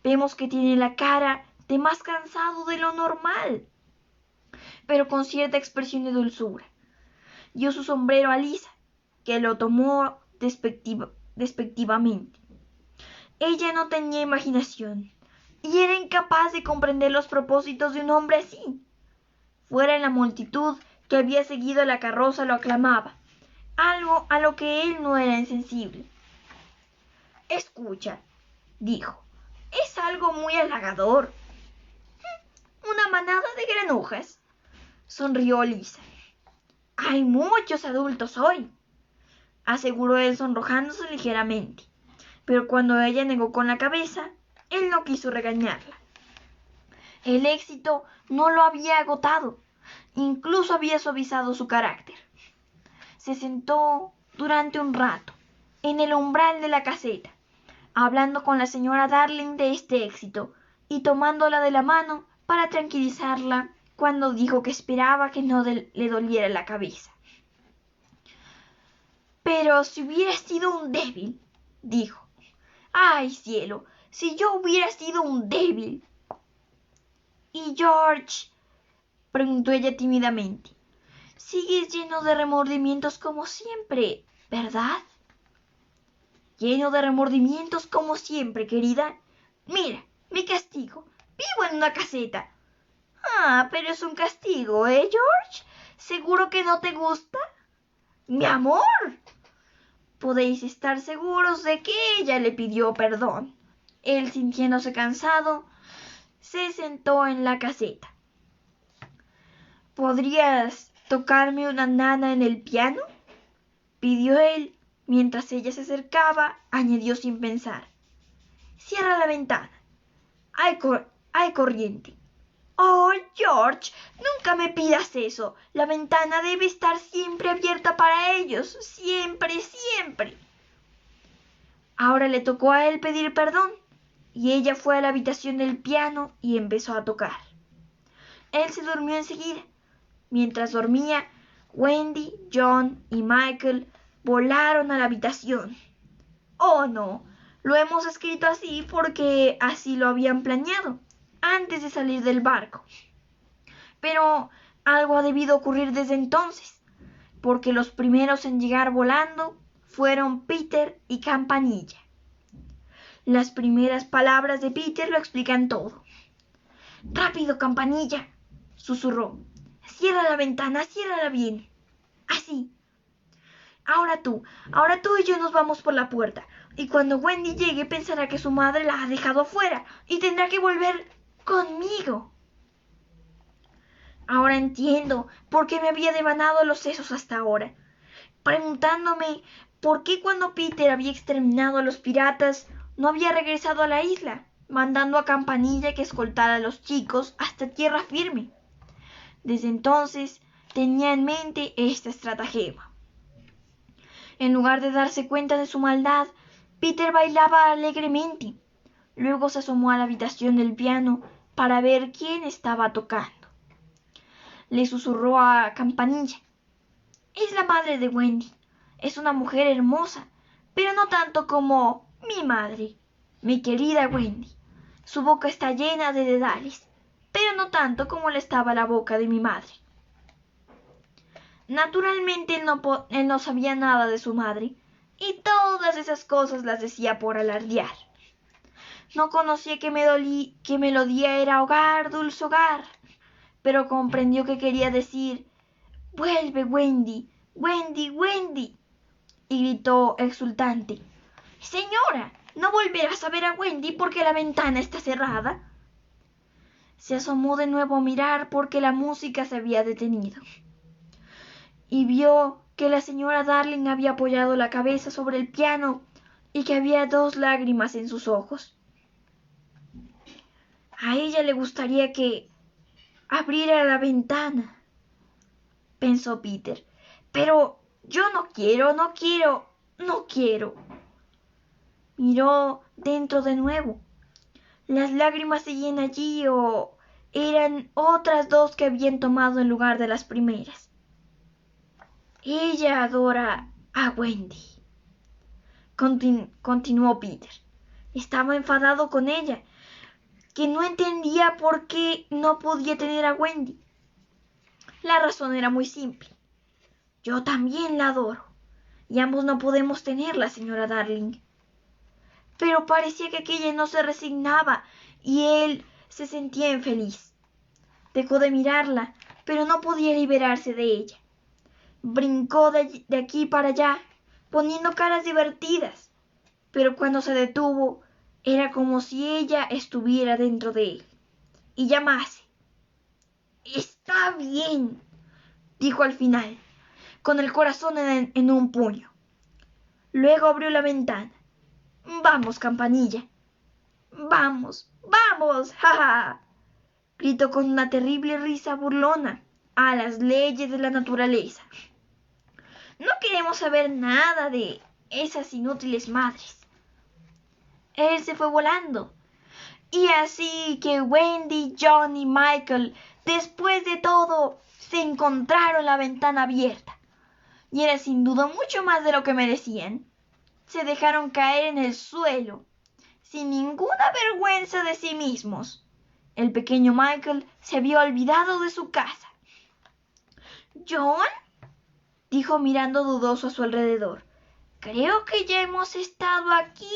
Vemos que tiene la cara de más cansado de lo normal, pero con cierta expresión de dulzura. Dio su sombrero a Lisa, que lo tomó despectivamente. Ella no tenía imaginación y era incapaz de comprender los propósitos de un hombre así. Fuera en la multitud que había seguido la carroza lo aclamaba, algo a lo que él no era insensible. Escucha, dijo, es algo muy halagador. Una manada de granujas, sonrió Lisa. Hay muchos adultos hoy, aseguró él sonrojándose ligeramente, pero cuando ella negó con la cabeza, él no quiso regañarla. El éxito no lo había agotado, incluso había suavizado su carácter. Se sentó durante un rato en el umbral de la caseta, hablando con la señora Darling de este éxito y tomándola de la mano para tranquilizarla cuando dijo que esperaba que no le doliera la cabeza. Pero si hubiera sido un débil, dijo. ¡Ay, cielo! Si yo hubiera sido un débil. ¿Y George? Preguntó ella tímidamente. Sigues lleno de remordimientos como siempre, ¿verdad? Lleno de remordimientos como siempre, querida. Mira, mi castigo. Vivo en una caseta. Ah, pero es un castigo, ¿eh, George? ¿Seguro que no te gusta? ¡Mi amor! Podéis estar seguros de que ella le pidió perdón. Él, sintiéndose cansado, se sentó en la caseta. ¿Podrías tocarme una nana en el piano? Pidió él. Mientras ella se acercaba, añadió sin pensar. Cierra la ventana. Hay corriente. Oh, George, nunca me pidas eso. La ventana debe estar siempre abierta para ellos. Siempre, siempre. Ahora le tocó a él pedir perdón, y ella fue a la habitación del piano y empezó a tocar. Él se durmió enseguida. Mientras dormía, Wendy, John y Michael volaron a la habitación. Oh, no, lo hemos escrito así porque así lo habían planeado antes de salir del barco. Pero algo ha debido ocurrir desde entonces, porque los primeros en llegar volando fueron Peter y Campanilla. Las primeras palabras de Peter lo explican todo. «Rápido, Campanilla», susurró. «Cierra la ventana, ciérrala bien. Así. Ahora tú y yo nos vamos por la puerta, y cuando Wendy llegue pensará que su madre la ha dejado afuera y tendrá que volver conmigo». Ahora entiendo por qué me había devanado los sesos hasta ahora, preguntándome por qué cuando Peter había exterminado a los piratas no había regresado a la isla, mandando a Campanilla que escoltara a los chicos hasta tierra firme. Desde entonces tenía en mente esta estratagema. En lugar de darse cuenta de su maldad, Peter bailaba alegremente. Luego se asomó a la habitación del piano para ver quién estaba tocando. Le susurró a Campanilla. Es la madre de Wendy. Es una mujer hermosa, pero no tanto como mi madre, mi querida Wendy. Su boca está llena de dedales. pero no tanto como le estaba la boca de mi madre. Naturalmente él no sabía nada de su madre, y todas esas cosas las decía por alardear. No conocía que melodía era hogar, dulce hogar, pero comprendió que quería decir «Vuelve, Wendy, Wendy, Wendy», y gritó exultante «Señora, ¿no volverás a ver a Wendy porque la ventana está cerrada?» Se asomó de nuevo a mirar porque la música se había detenido, y vio que la señora Darling había apoyado la cabeza sobre el piano y que había 2 lágrimas en sus ojos. A ella le gustaría que abriera la ventana, pensó Peter, pero yo no quiero, no quiero, no quiero. Miró dentro de nuevo. Las lágrimas seguían allí o eran otras 2 que habían tomado en lugar de las primeras. Ella adora a Wendy, continuó Peter. Estaba enfadado con ella, que no entendía por qué no podía tener a Wendy. La razón era muy simple. Yo también la adoro, y ambos no podemos tenerla, señora Darling. Pero parecía que aquella no se resignaba, y él se sentía infeliz. Dejó de mirarla, pero no podía liberarse de ella. Brincó de aquí para allá, poniendo caras divertidas, pero cuando se detuvo, era como si ella estuviera dentro de él, y llamase. «Está bien», dijo al final, con el corazón en un puño. Luego abrió la ventana. «Vamos, campanilla. Vamos, vamos, ja, ja», gritó con una terrible risa burlona a las leyes de la naturaleza. «No queremos saber nada de esas inútiles madres». Él se fue volando. Y así que Wendy, John y Michael, después de todo, se encontraron en la ventana abierta. Y era sin duda mucho más de lo que merecían. Se dejaron caer en el suelo, sin ninguna vergüenza de sí mismos. El pequeño Michael se había olvidado de su casa. «¿John?», dijo mirando dudoso a su alrededor. «Creo que ya hemos estado aquí».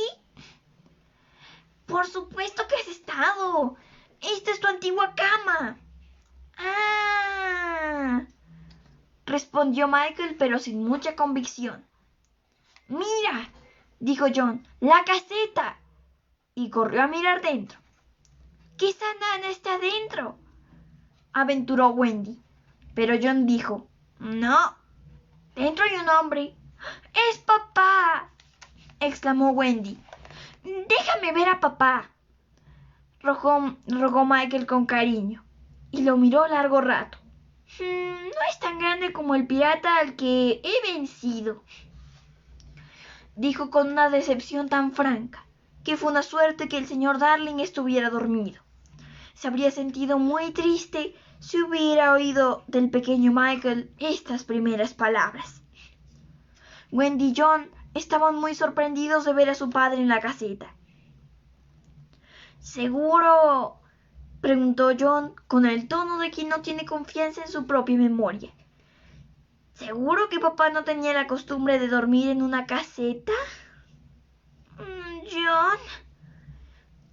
«Por supuesto que has estado. Esta es tu antigua cama». «Ah», respondió Michael, pero sin mucha convicción. «Mira», dijo John, «la caseta», y corrió a mirar dentro. «Quizá Nana está dentro», aventuró Wendy, pero John dijo, «No, dentro hay un hombre». «¡Es papá!», exclamó Wendy. «Déjame ver a papá», rogó Michael con cariño, y lo miró largo rato. «No es tan grande como el pirata al que he vencido», dijo con una decepción tan franca que fue una suerte que el señor Darling estuviera dormido. Se habría sentido muy triste si hubiera oído del pequeño Michael estas primeras palabras. Wendy y John estaban muy sorprendidos de ver a su padre en la caseta. «¿Seguro?», preguntó John con el tono de quien no tiene confianza en su propia memoria. «¿Seguro que papá no tenía la costumbre de dormir en una caseta?» «John»,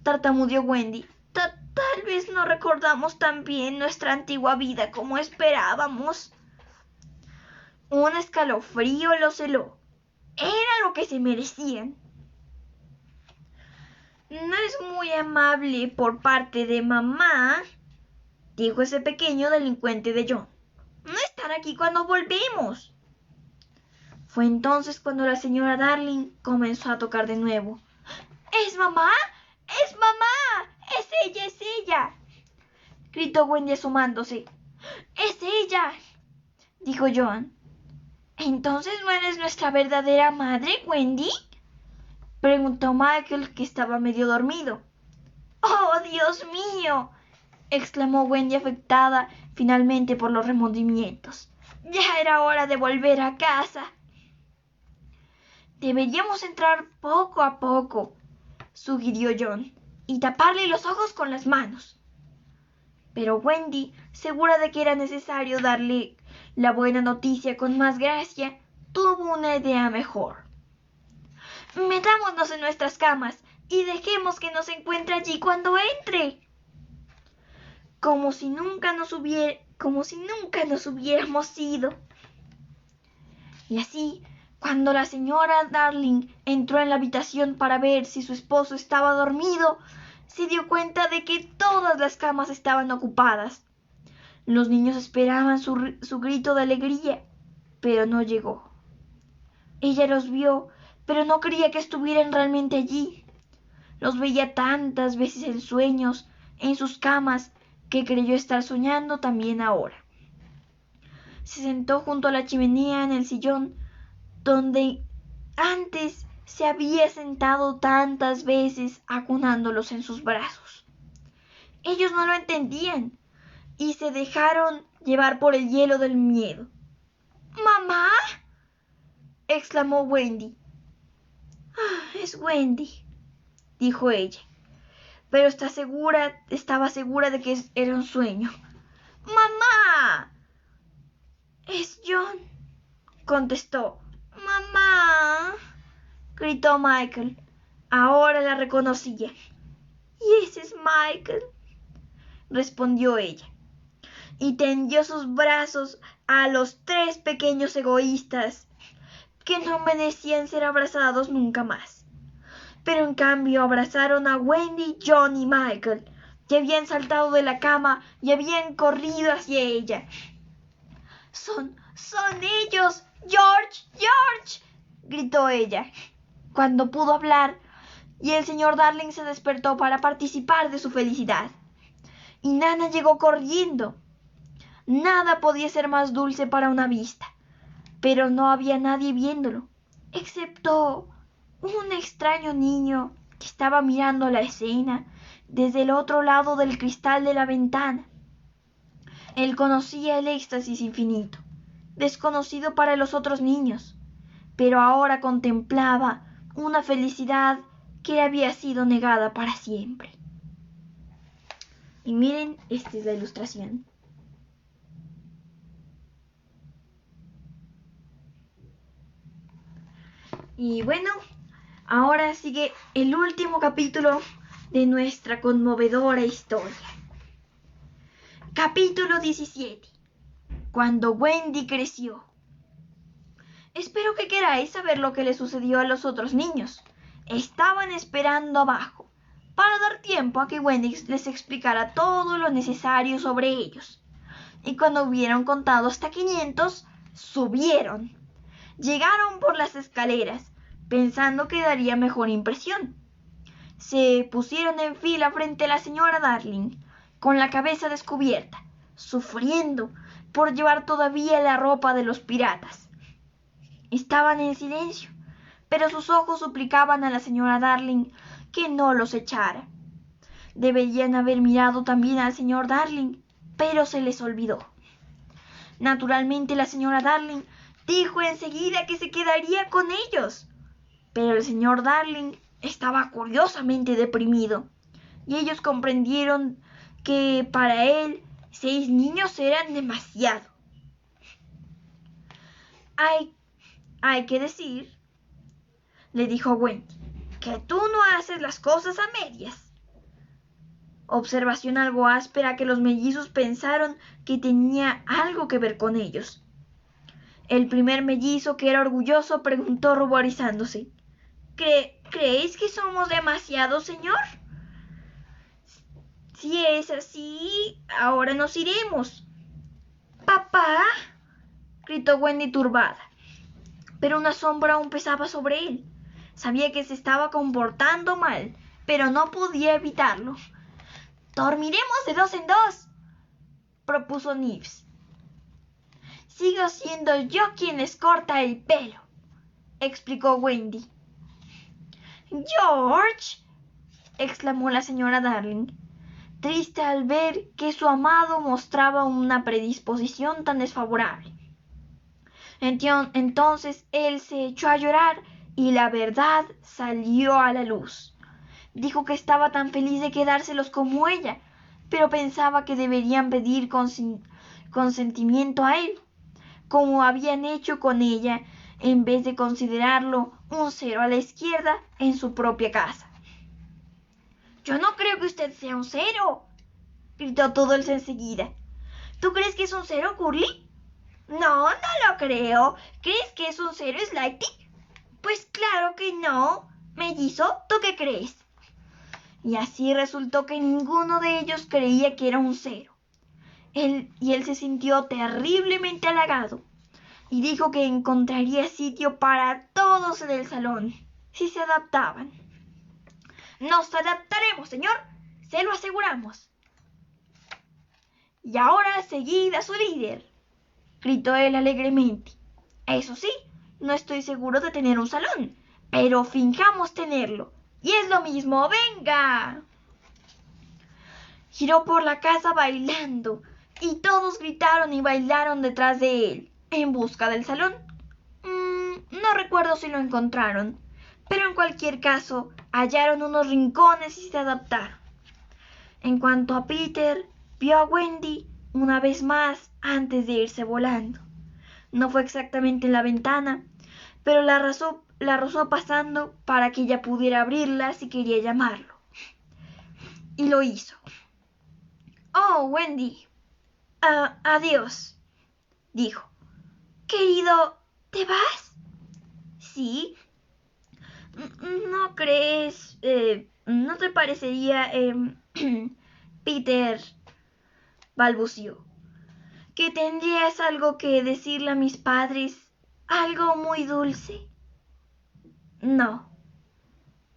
tartamudeó Wendy, tal vez no recordamos tan bien nuestra antigua vida como esperábamos». Un escalofrío los heló. Era lo que se merecían. «No es muy amable por parte de mamá», dijo ese pequeño delincuente de John, «no estar aquí cuando volvemos». Fue entonces cuando la señora Darling comenzó a tocar de nuevo. «¿Es mamá? ¡Es mamá! ¡Es ella, es ella!», gritó Wendy asomándose. «¡Es ella!», dijo John. «¿Entonces no eres nuestra verdadera madre, Wendy?», preguntó Michael, que estaba medio dormido. «¡Oh, Dios mío!», exclamó Wendy, afectada finalmente por los remordimientos. «Ya era hora de volver a casa». «Deberíamos entrar poco a poco», sugirió John, «y taparle los ojos con las manos». Pero Wendy, segura de que era necesario darle la buena noticia con más gracia, tuvo una idea mejor. Metámonos en nuestras camas y dejemos que nos encuentre allí cuando entre. Como si nunca nos hubiéramos ido. Y así, cuando la señora Darling entró en la habitación para ver si su esposo estaba dormido, se dio cuenta de que todas las camas estaban ocupadas. Los niños esperaban su grito de alegría, pero no llegó. Ella los vio, pero no creía que estuvieran realmente allí. Los veía tantas veces en sueños, en sus camas, que creyó estar soñando también ahora. Se sentó junto a la chimenea en el sillón donde antes se había sentado tantas veces acunándolos en sus brazos. Ellos no lo entendían y se dejaron llevar por el hielo del miedo. —¡Mamá! —exclamó Wendy. Es Wendy —dijo ella, pero estaba segura de que era un sueño. —¡Mamá! —Es John —contestó. —¡Mamá! —gritó Michael. Ahora la reconocía. —Y ese es Michael —respondió ella, y tendió sus brazos a los 3 pequeños egoístas que no merecían ser abrazados nunca más. Pero en cambio abrazaron a Wendy, John y Michael, que habían saltado de la cama y habían corrido hacia ella. ¡Son ellos! ¡George! ¡George! —gritó ella, cuando pudo hablar, y el señor Darling se despertó para participar de su felicidad. Y Nana llegó corriendo. Nada podía ser más dulce para una vista, pero no había nadie viéndolo, excepto un extraño niño que estaba mirando la escena desde el otro lado del cristal de la ventana. Él conocía el éxtasis infinito, desconocido para los otros niños, pero ahora contemplaba una felicidad que había sido negada para siempre. Y miren, esta es la ilustración. Y bueno, ahora sigue el último capítulo de nuestra conmovedora historia. Capítulo 17. Cuando Wendy creció. Espero que queráis saber lo que le sucedió a los otros niños. Estaban esperando abajo, para dar tiempo a que Wendy les explicara todo lo necesario sobre ellos. Y cuando hubieron contado hasta 500, subieron. Llegaron por las escaleras, pensando que daría mejor impresión. Se pusieron en fila frente a la señora Darling, con la cabeza descubierta, sufriendo por llevar todavía la ropa de los piratas. Estaban en silencio, pero sus ojos suplicaban a la señora Darling que no los echara. Deberían haber mirado también al señor Darling, pero se les olvidó. Naturalmente la señora Darling dijo enseguida que se quedaría con ellos, pero el señor Darling estaba curiosamente deprimido, y ellos comprendieron que para él 6 niños eran demasiado. Hay que decir, le dijo Wendy, que tú no haces las cosas a medias. Observación algo áspera que los mellizos pensaron que tenía algo que ver con ellos. El primer mellizo, que era orgulloso, preguntó ruborizándose: ¿Creéis que somos demasiados, señor? Si es así, ahora nos iremos. —¡Papá! —gritó Wendy turbada. Pero una sombra aún pesaba sobre él. Sabía que se estaba comportando mal, pero no podía evitarlo. —Dormiremos de 2 en 2, propuso Nibs. —Sigo siendo yo quien les corta el pelo —explicó Wendy. —¡George! —exclamó la señora Darling, triste al ver que su amado mostraba una predisposición tan desfavorable. Entonces él se echó a llorar y la verdad salió a la luz. Dijo que estaba tan feliz de quedárselos como ella, pero pensaba que deberían pedir consentimiento a él, como habían hecho con ella, en vez de considerarlo un cero a la izquierda en su propia casa. «Yo no creo que usted sea un cero», gritó Toddles enseguida. «¿Tú crees que es un cero, Curly?» «No, no lo creo. ¿Crees que es un cero, Slighty?» «Pues claro que no. Mellizo, ¿tú qué crees?» Y así resultó que ninguno de ellos creía que era un cero. Él se sintió terriblemente halagado y dijo que encontraría sitio para todos en el salón, si se adaptaban. «Nos adaptaremos, señor, se lo aseguramos». «Y ahora seguid a su líder», gritó él alegremente. «Eso sí, no estoy seguro de tener un salón, pero finjamos tenerlo. Y es lo mismo, venga». Giró por la casa bailando, y todos gritaron y bailaron detrás de él, en busca del salón. No recuerdo si lo encontraron, pero en cualquier caso hallaron unos rincones y se adaptaron. En cuanto a Peter, vio a Wendy una vez más antes de irse volando. No fue exactamente en la ventana, pero la rozó pasando para que ella pudiera abrirla si quería llamarlo. Y lo hizo. «Oh, Wendy. Adiós», dijo. «Querido, ¿te vas?» «Sí». «¿No crees? ¿No te parecería, Peter?» balbució, «que tendrías algo que decirle a mis padres? Algo muy dulce». «No».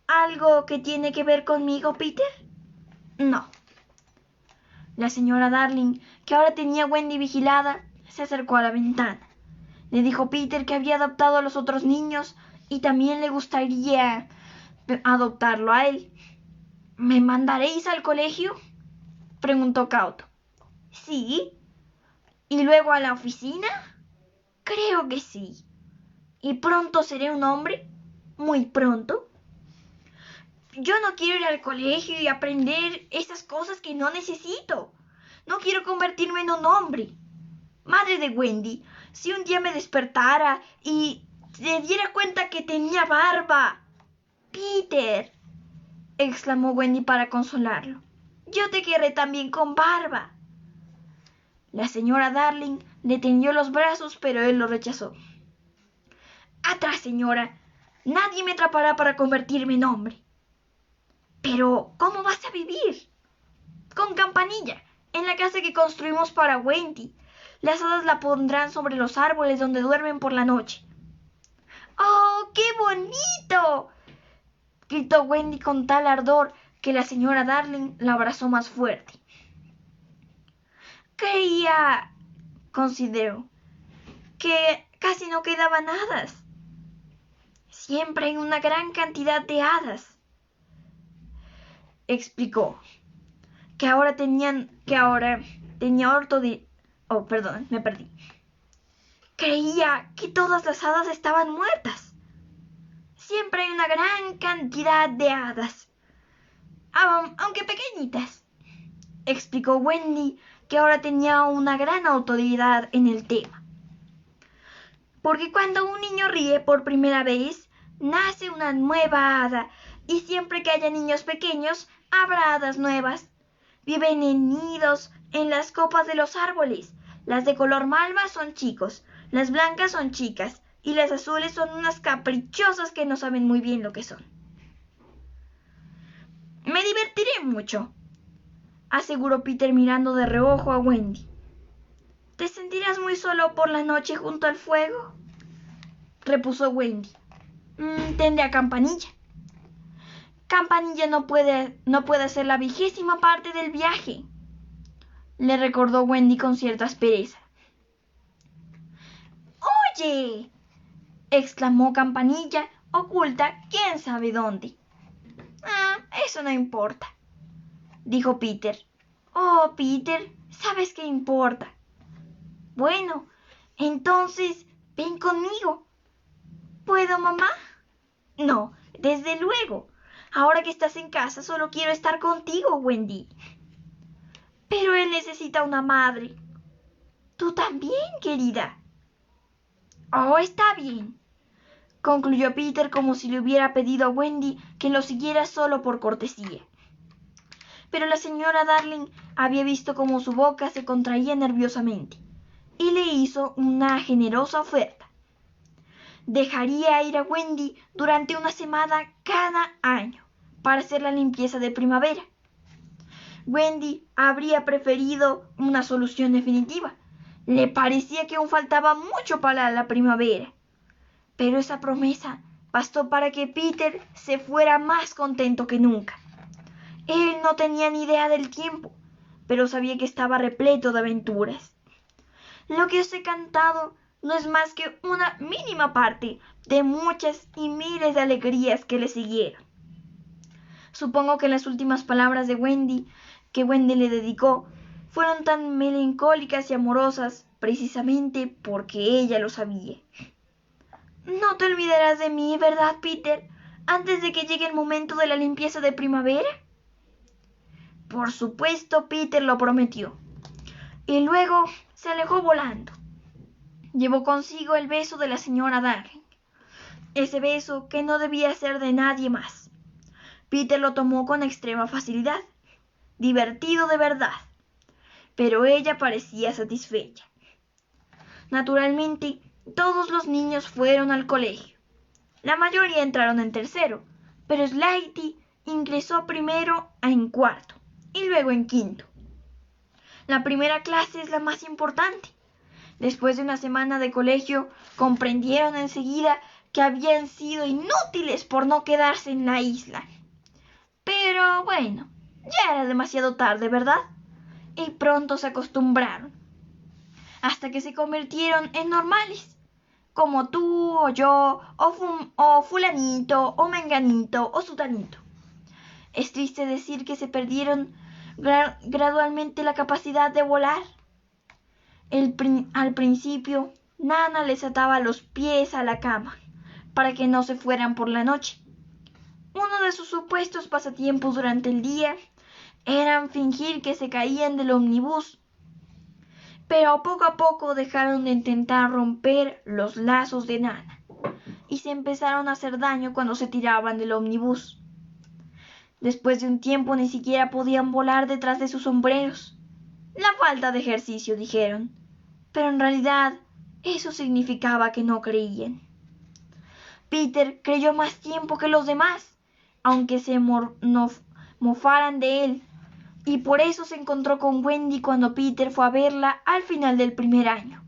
«¿Algo que tiene que ver conmigo, Peter?» «No». La señora Darling, que ahora tenía a Wendy vigilada, se acercó a la ventana. Le dijo a Peter que había adoptado a los otros niños y también le gustaría adoptarlo a él. «¿Me mandaréis al colegio?», preguntó cauto. «Sí». «¿Y luego a la oficina?» «Creo que sí». «¿Y pronto seré un hombre?» «Muy pronto». «Yo no quiero ir al colegio y aprender esas cosas que no necesito. No quiero convertirme en un hombre. Madre de Wendy, si un día me despertara y se diera cuenta que tenía barba». «Peter», exclamó Wendy para consolarlo, «yo te querré también con barba». La señora Darling le tendió los brazos, pero él lo rechazó. «Atrás, señora. Nadie me atrapará para convertirme en hombre». «Pero, ¿cómo vas a vivir?» «Con Campanilla, en la casa que construimos para Wendy. Las hadas la pondrán sobre los árboles donde duermen por la noche». «¡Oh, qué bonito!», gritó Wendy con tal ardor que la señora Darling la abrazó más fuerte. «Creía», consideró, «que casi no quedaban hadas». «Siempre hay una gran cantidad de hadas», explicó, que ahora tenía Oh, perdón, me perdí. «Creía que todas las hadas estaban muertas. Siempre hay una gran cantidad de hadas, aunque pequeñitas», explicó Wendy, que ahora tenía una gran autoridad en el tema. «Porque cuando un niño ríe por primera vez, nace una nueva hada, y siempre que haya niños pequeños, habrá hadas nuevas. Viven en nidos en las copas de los árboles. Las de color malva son chicos, las blancas son chicas, y las azules son unas caprichosas que no saben muy bien lo que son». «Me divertiré mucho», aseguró Peter mirando de reojo a Wendy. «¿Te sentirás muy solo por la noche junto al fuego?», repuso Wendy. «Tendré a Campanilla». «Campanilla no puede hacer la 20ª parte del viaje», le recordó Wendy con cierta aspereza. «Oye», exclamó Campanilla, oculta quién sabe dónde. «Eso no importa», dijo Peter. «Oh, Peter, ¿sabes qué importa?» «Bueno, entonces ven conmigo». «¿Puedo, mamá?» «No, desde luego. Ahora que estás en casa, solo quiero estar contigo, Wendy». Pero él necesita una madre. Tú también, querida. Oh, está bien, concluyó Peter como si le hubiera pedido a Wendy que lo siguiera solo por cortesía. Pero la señora Darling había visto cómo su boca se contraía nerviosamente y le hizo una generosa oferta. Dejaría ir a Wendy durante una semana cada año para hacer la limpieza de primavera. Wendy habría preferido una solución definitiva. Le parecía que aún faltaba mucho para la primavera. Pero esa promesa bastó para que Peter se fuera más contento que nunca. Él no tenía ni idea del tiempo, pero sabía que estaba repleto de aventuras. Lo que os he cantado no es más que una mínima parte de muchas y miles de alegrías que le siguieron. Supongo que las últimas palabras de Wendy que Wendy le dedicó fueron tan melancólicas y amorosas precisamente porque ella lo sabía. No te olvidarás de mí, ¿verdad, Peter? Antes de que llegue el momento de la limpieza de primavera. Por supuesto, Peter lo prometió. Y luego se alejó volando. Llevó consigo el beso de la señora Darling. Ese beso que no debía ser de nadie más. Peter lo tomó con extrema facilidad. Divertido de verdad. Pero ella parecía satisfecha. Naturalmente, todos los niños fueron al colegio. La mayoría entraron en tercero, pero Slaty ingresó primero en cuarto y luego en quinto. La primera clase es la más importante. Después de una semana de colegio, comprendieron enseguida que habían sido inútiles por no quedarse en la isla. Pero bueno, ya era demasiado tarde, ¿verdad? Y pronto se acostumbraron, hasta que se convirtieron en normales, como tú o yo, o fulanito, o menganito, o sutanito. Es triste decir que se perdieron gradualmente la capacidad de volar. Al principio, Nana les ataba los pies a la cama para que no se fueran por la noche. Uno de sus supuestos pasatiempos durante el día eran fingir que se caían del ómnibus, pero poco a poco dejaron de intentar romper los lazos de Nana y se empezaron a hacer daño cuando se tiraban del ómnibus. Después de un tiempo ni siquiera podían volar detrás de sus sombreros. La falta de ejercicio, dijeron, pero en realidad eso significaba que no creían. Peter creyó más tiempo que los demás, aunque se mofaran de él, y por eso se encontró con Wendy cuando Peter fue a verla al final del primer año.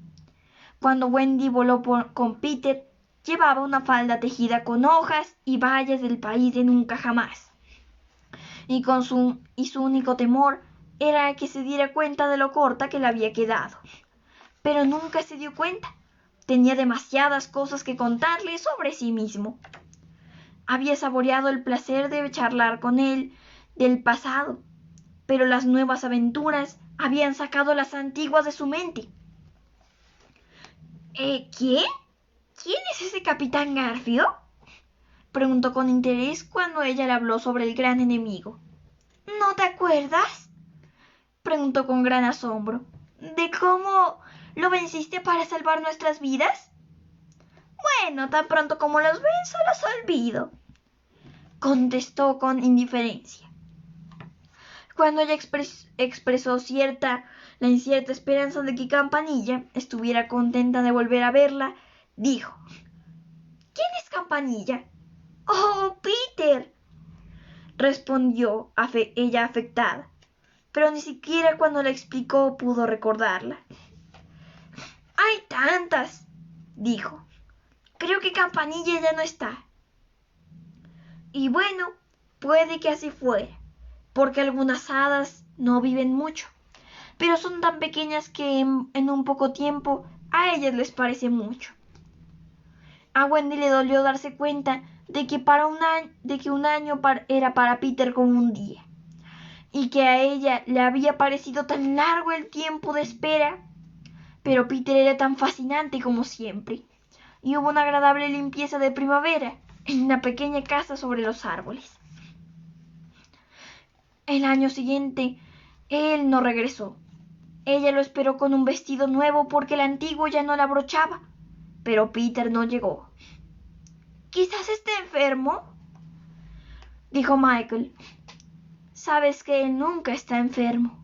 Cuando Wendy voló con Peter, llevaba una falda tejida con hojas y bayas del país de nunca jamás. Y su único temor era que se diera cuenta de lo corta que le había quedado. Pero nunca se dio cuenta. Tenía demasiadas cosas que contarle sobre sí mismo. Había saboreado el placer de charlar con él del pasado, pero las nuevas aventuras habían sacado las antiguas de su mente. ¿Quién? ¿Quién es ese capitán Garfield?, preguntó con interés cuando ella le habló sobre el gran enemigo. ¿No te acuerdas?, preguntó con gran asombro. ¿De cómo lo venciste para salvar nuestras vidas? Bueno, tan pronto como los venzo, los olvido, contestó con indiferencia. Cuando ella expresó la incierta esperanza de que Campanilla estuviera contenta de volver a verla, dijo: ¿Quién es Campanilla? ¡Oh, Peter!, respondió ella afectada, pero ni siquiera cuando la explicó pudo recordarla. ¡Hay tantas!, dijo. Creo que Campanilla ya no está. Y bueno, puede que así fuera, porque algunas hadas no viven mucho, pero son tan pequeñas que en un poco tiempo a ellas les parece mucho. A Wendy le dolió darse cuenta de que un año era para Peter como un día, y que a ella le había parecido tan largo el tiempo de espera. Pero Peter era tan fascinante como siempre, y hubo una agradable limpieza de primavera en una pequeña casa sobre los árboles. El año siguiente, Él no regresó. Ella lo esperó con un vestido nuevo porque el antiguo ya no la abrochaba, pero Peter no llegó. «Quizás esté enfermo», dijo Michael. «Sabes que él nunca está enfermo».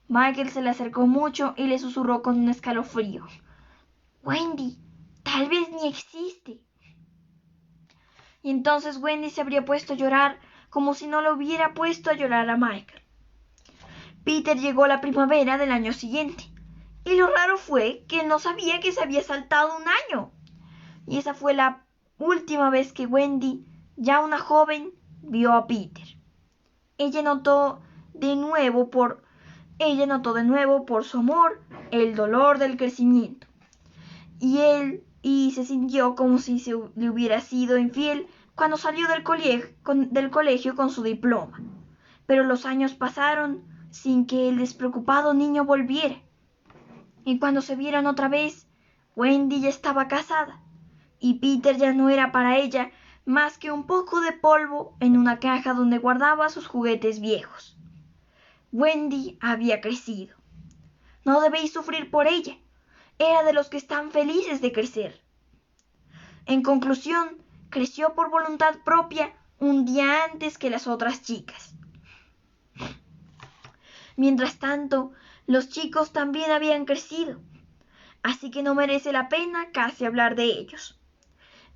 Michael se le acercó mucho y le susurró con un escalofrío: «Wendy, tal vez ni existe». Y entonces Wendy se habría puesto a llorar como si no lo hubiera puesto a llorar a Michael. Peter llegó la primavera del año siguiente, y lo raro fue que él no sabía que se había saltado un año. Y esa fue la última vez que Wendy, ya una joven, vio a Peter. Ella notó de nuevo por su amor el dolor del crecimiento. Y se sintió como si le hubiera sido infiel cuando salió del colegio con su diploma. Pero los años pasaron sin que el despreocupado niño volviera. Y cuando se vieron otra vez, Wendy ya estaba casada, y Peter ya no era para ella más que un poco de polvo en una caja donde guardaba sus juguetes viejos. Wendy había crecido. No debéis sufrir por ella. Era de los que están felices de crecer. En conclusión, creció por voluntad propia un día antes que las otras chicas. Mientras tanto, los chicos también habían crecido, así que no merece la pena casi hablar de ellos.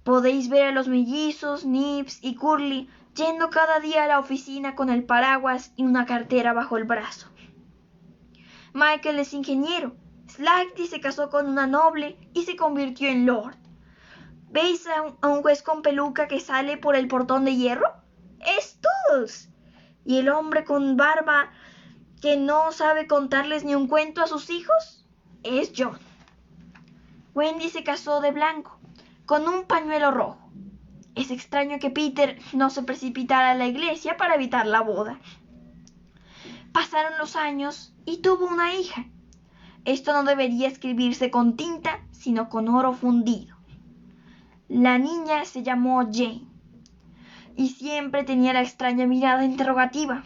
Podéis ver a los mellizos, Nips y Curly yendo cada día a la oficina con el paraguas y una cartera bajo el brazo. Michael es ingeniero. Slackty se casó con una noble y se convirtió en lord. ¿Veis a un juez con peluca que sale por el portón de hierro? ¡Es Toodles! ¿Y el hombre con barba que no sabe contarles ni un cuento a sus hijos? Es John. Wendy se casó de blanco, con un pañuelo rojo. Es extraño que Peter no se precipitara a la iglesia para evitar la boda. Pasaron los años y tuvo una hija. Esto no debería escribirse con tinta, sino con oro fundido. La niña se llamó Jane, y siempre tenía la extraña mirada interrogativa,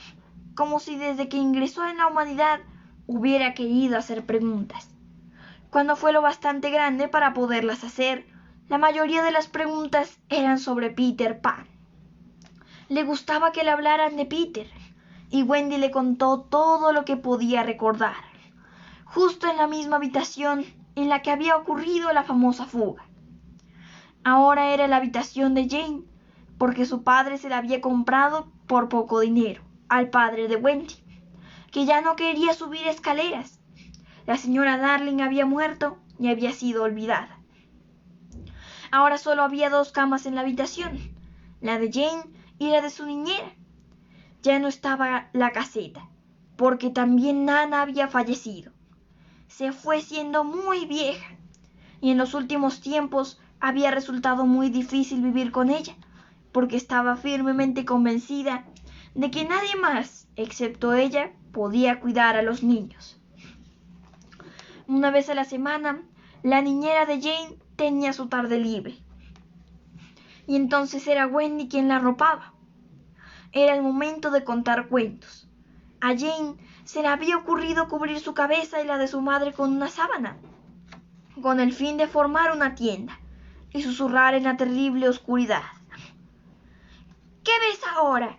como si desde que ingresó en la humanidad hubiera querido hacer preguntas. Cuando fue lo bastante grande para poderlas hacer, la mayoría de las preguntas eran sobre Peter Pan. Le gustaba que le hablaran de Peter, y Wendy le contó todo lo que podía recordar, justo en la misma habitación en la que había ocurrido la famosa fuga. Ahora era la habitación de Jane, porque su padre se la había comprado por poco dinero al padre de Wendy, que ya no quería subir escaleras. La señora Darling había muerto y había sido olvidada. Ahora solo había 2 camas en la habitación, la de Jane y la de su niñera. Ya no estaba la caseta, porque también Nana había fallecido. Se fue siendo muy vieja, y en los últimos tiempos había resultado muy difícil vivir con ella, porque estaba firmemente convencida de que nadie más, excepto ella, podía cuidar a los niños. Una vez a la semana, la niñera de Jane tenía su tarde libre, y entonces era Wendy quien la arropaba. Era el momento de contar cuentos. A Jane se le había ocurrido cubrir su cabeza y la de su madre con una sábana, con el fin de formar una tienda y susurrar en la terrible oscuridad: «¿Qué ves ahora?»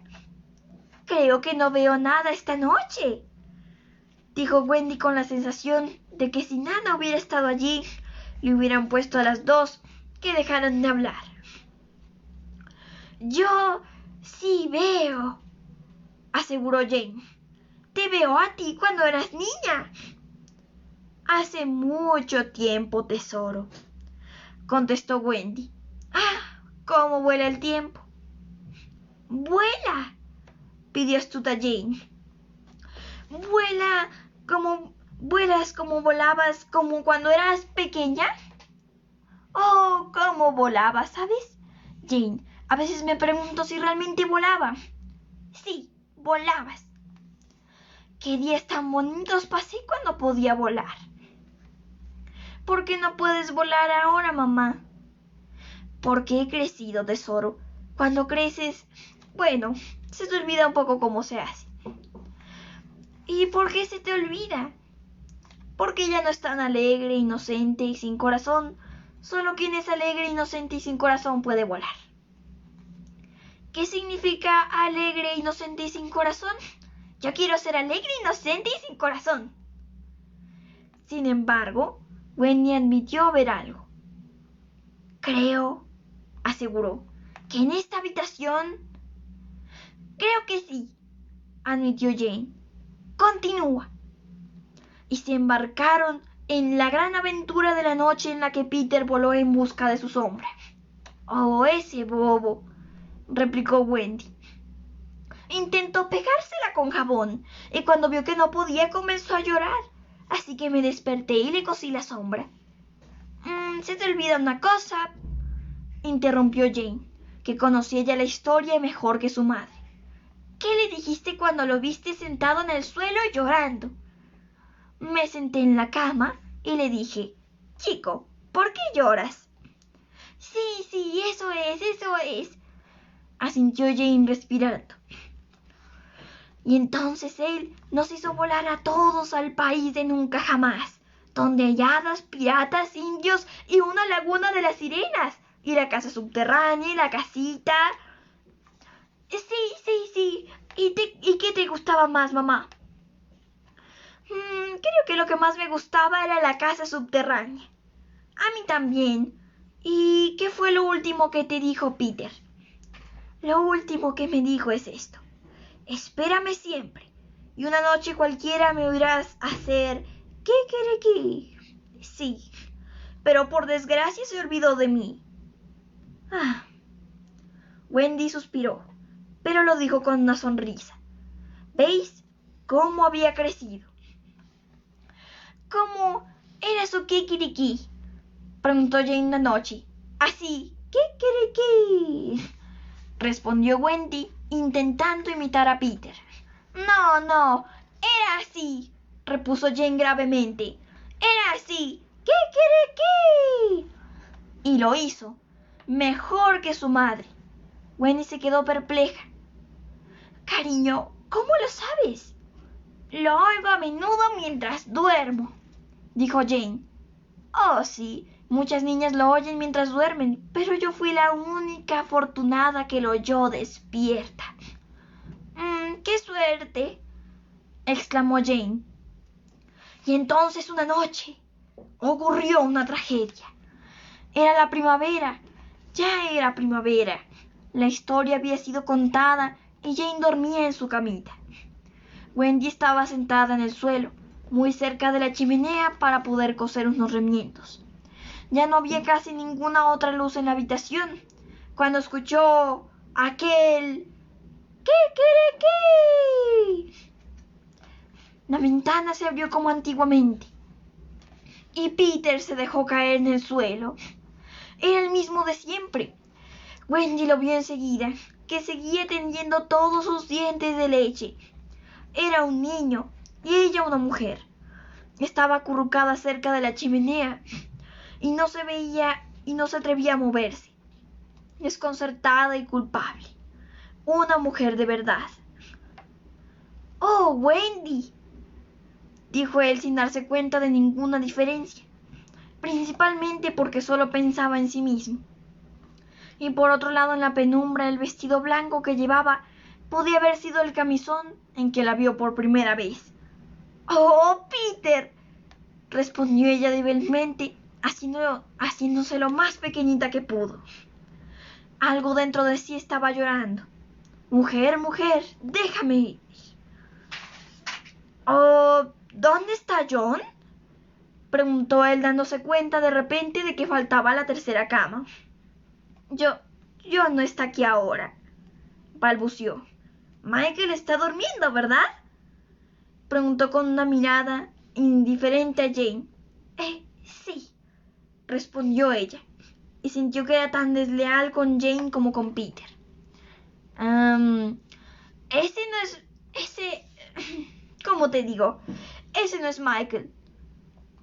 «Creo que no veo nada esta noche», dijo Wendy con la sensación de que si Nana hubiera estado allí, le hubieran puesto a las 2 que dejaran de hablar. «Yo sí veo», aseguró Jane. «Te veo a ti cuando eras niña». «Hace mucho tiempo, tesoro», contestó Wendy. «Ah, cómo vuela el tiempo». «Vuela», pidió astuta Jane. ¿Vuelas como volabas como cuando eras pequeña?» «Oh, cómo volaba, ¿sabes, Jane? A veces me pregunto si realmente volaba». «Sí, volabas». «Qué días tan bonitos pasé cuando podía volar». «¿Por qué no puedes volar ahora, mamá?» «Porque he crecido, tesoro. Cuando creces, bueno, se te olvida un poco cómo se hace». ¿Y por qué se te olvida? Porque ya no es tan alegre, inocente y sin corazón. Solo quien es alegre, inocente y sin corazón puede volar. ¿Qué significa alegre, inocente y sin corazón? Yo quiero ser alegre, inocente y sin corazón. Sin embargo, Wendy admitió ver algo. Creo, aseguró, que en esta habitación... Creo que sí, admitió Jane. Continúa. Y se embarcaron en la gran aventura de la noche en la que Peter voló en busca de su sombra. Oh, ese bobo, replicó Wendy. Intentó pegársela con jabón y cuando vio que no podía comenzó a llorar. Así que me desperté y le cosí la sombra. Se te olvida una cosa, interrumpió Jane, que conocía ya la historia mejor que su madre. ¿Qué le dijiste cuando lo viste sentado en el suelo llorando? Me senté en la cama y le dije, chico, ¿por qué lloras? Sí, eso es, asintió Jane respirando. Y entonces él nos hizo volar a todos al país de nunca jamás, donde hay hadas, piratas, indios y una laguna de las sirenas, y la casa subterránea y la casita. Sí. ¿Y qué te gustaba más, mamá? Creo que lo que más me gustaba era la casa subterránea. A mí también. ¿Y qué fue lo último que te dijo Peter? Lo último que me dijo es esto. Espérame siempre. Y una noche cualquiera me oirás hacer ¿qué? Sí, pero por desgracia se olvidó de mí. Wendy suspiró, pero lo dijo con una sonrisa. ¿Veis cómo había crecido? ¿Cómo era su kikiriki? Preguntó Jane la noche. Así, kikiriki, respondió Wendy, intentando imitar a Peter. No, era así, repuso Jane gravemente. Era así, kikiriki. Y lo hizo, mejor que su madre. Wendy se quedó perpleja. Cariño, ¿cómo lo sabes? Lo oigo a menudo mientras duermo, dijo Jane. Oh, sí, muchas niñas lo oyen mientras duermen, pero yo fui la única afortunada que lo oyó despierta. ¡Qué suerte!, exclamó Jane. Y entonces una noche ocurrió una tragedia. Era la primavera, ya era primavera. La historia había sido contada y Jane dormía en su camita. Wendy estaba sentada en el suelo, muy cerca de la chimenea para poder coser unos remiendos. Ya no había casi ninguna otra luz en la habitación, cuando escuchó aquel ¿qué? La ventana se abrió como antiguamente y Peter se dejó caer en el suelo. Era el mismo de siempre. Wendy lo vio enseguida, que seguía tendiendo todos sus dientes de leche. Era un niño y ella una mujer. Estaba acurrucada cerca de la chimenea y no se veía y no se atrevía a moverse. Desconcertada y culpable. Una mujer de verdad. «Oh, Wendy», dijo él sin darse cuenta de ninguna diferencia, principalmente porque solo pensaba en sí mismo. Y por otro lado, en la penumbra, el vestido blanco que llevaba podía haber sido el camisón en que la vio por primera vez. «Oh, Peter», respondió ella débilmente, haciéndose lo más pequeñita que pudo. Algo dentro de sí estaba llorando. «Mujer, déjame ir». «Oh, ¿dónde está John?», preguntó él, dándose cuenta de repente de que faltaba la tercera cama. John no está aquí ahora», balbució. «Michael está durmiendo, ¿verdad?», preguntó con una mirada indiferente a Jane. Sí», respondió ella, y sintió que era tan desleal con Jane como con Peter. ¿Cómo te digo? Ese no es Michael»,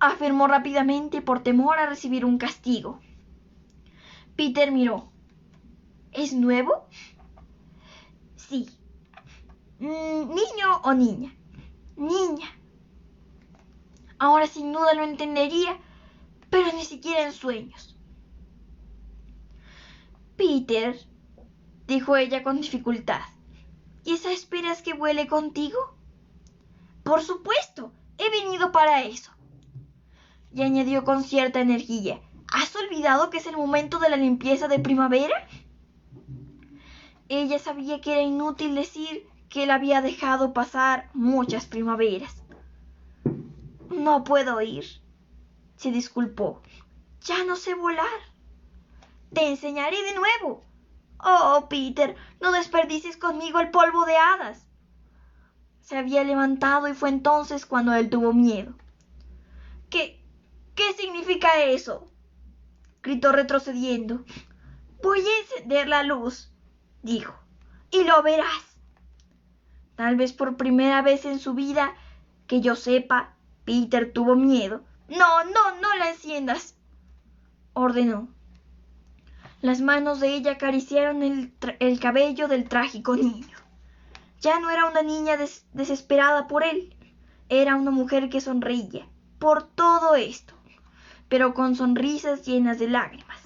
afirmó rápidamente por temor a recibir un castigo. Peter miró. ¿Es nuevo? Sí. ¿Niño o niña? Niña. Ahora sin duda lo entendería, pero ni siquiera en sueños. Peter, dijo ella con dificultad, ¿y esa esperas que vuele contigo? Por supuesto, he venido para eso. Y añadió con cierta energía, ¿has olvidado que es el momento de la limpieza de primavera? Ella sabía que era inútil decir que él había dejado pasar muchas primaveras. No puedo ir, se disculpó. Ya no sé volar. Te enseñaré de nuevo. Oh, Peter, no desperdicies conmigo el polvo de hadas. Se había levantado y fue entonces cuando él tuvo miedo. ¿Qué significa eso? Gritó retrocediendo. Voy a encender la luz, dijo, y lo verás. Tal vez por primera vez en su vida, que yo sepa, Peter tuvo miedo. No la enciendas, ordenó. Las manos de ella acariciaron el cabello del trágico niño. Ya no era una niña desesperada por él, era una mujer que sonreía por todo esto, pero con sonrisas llenas de lágrimas.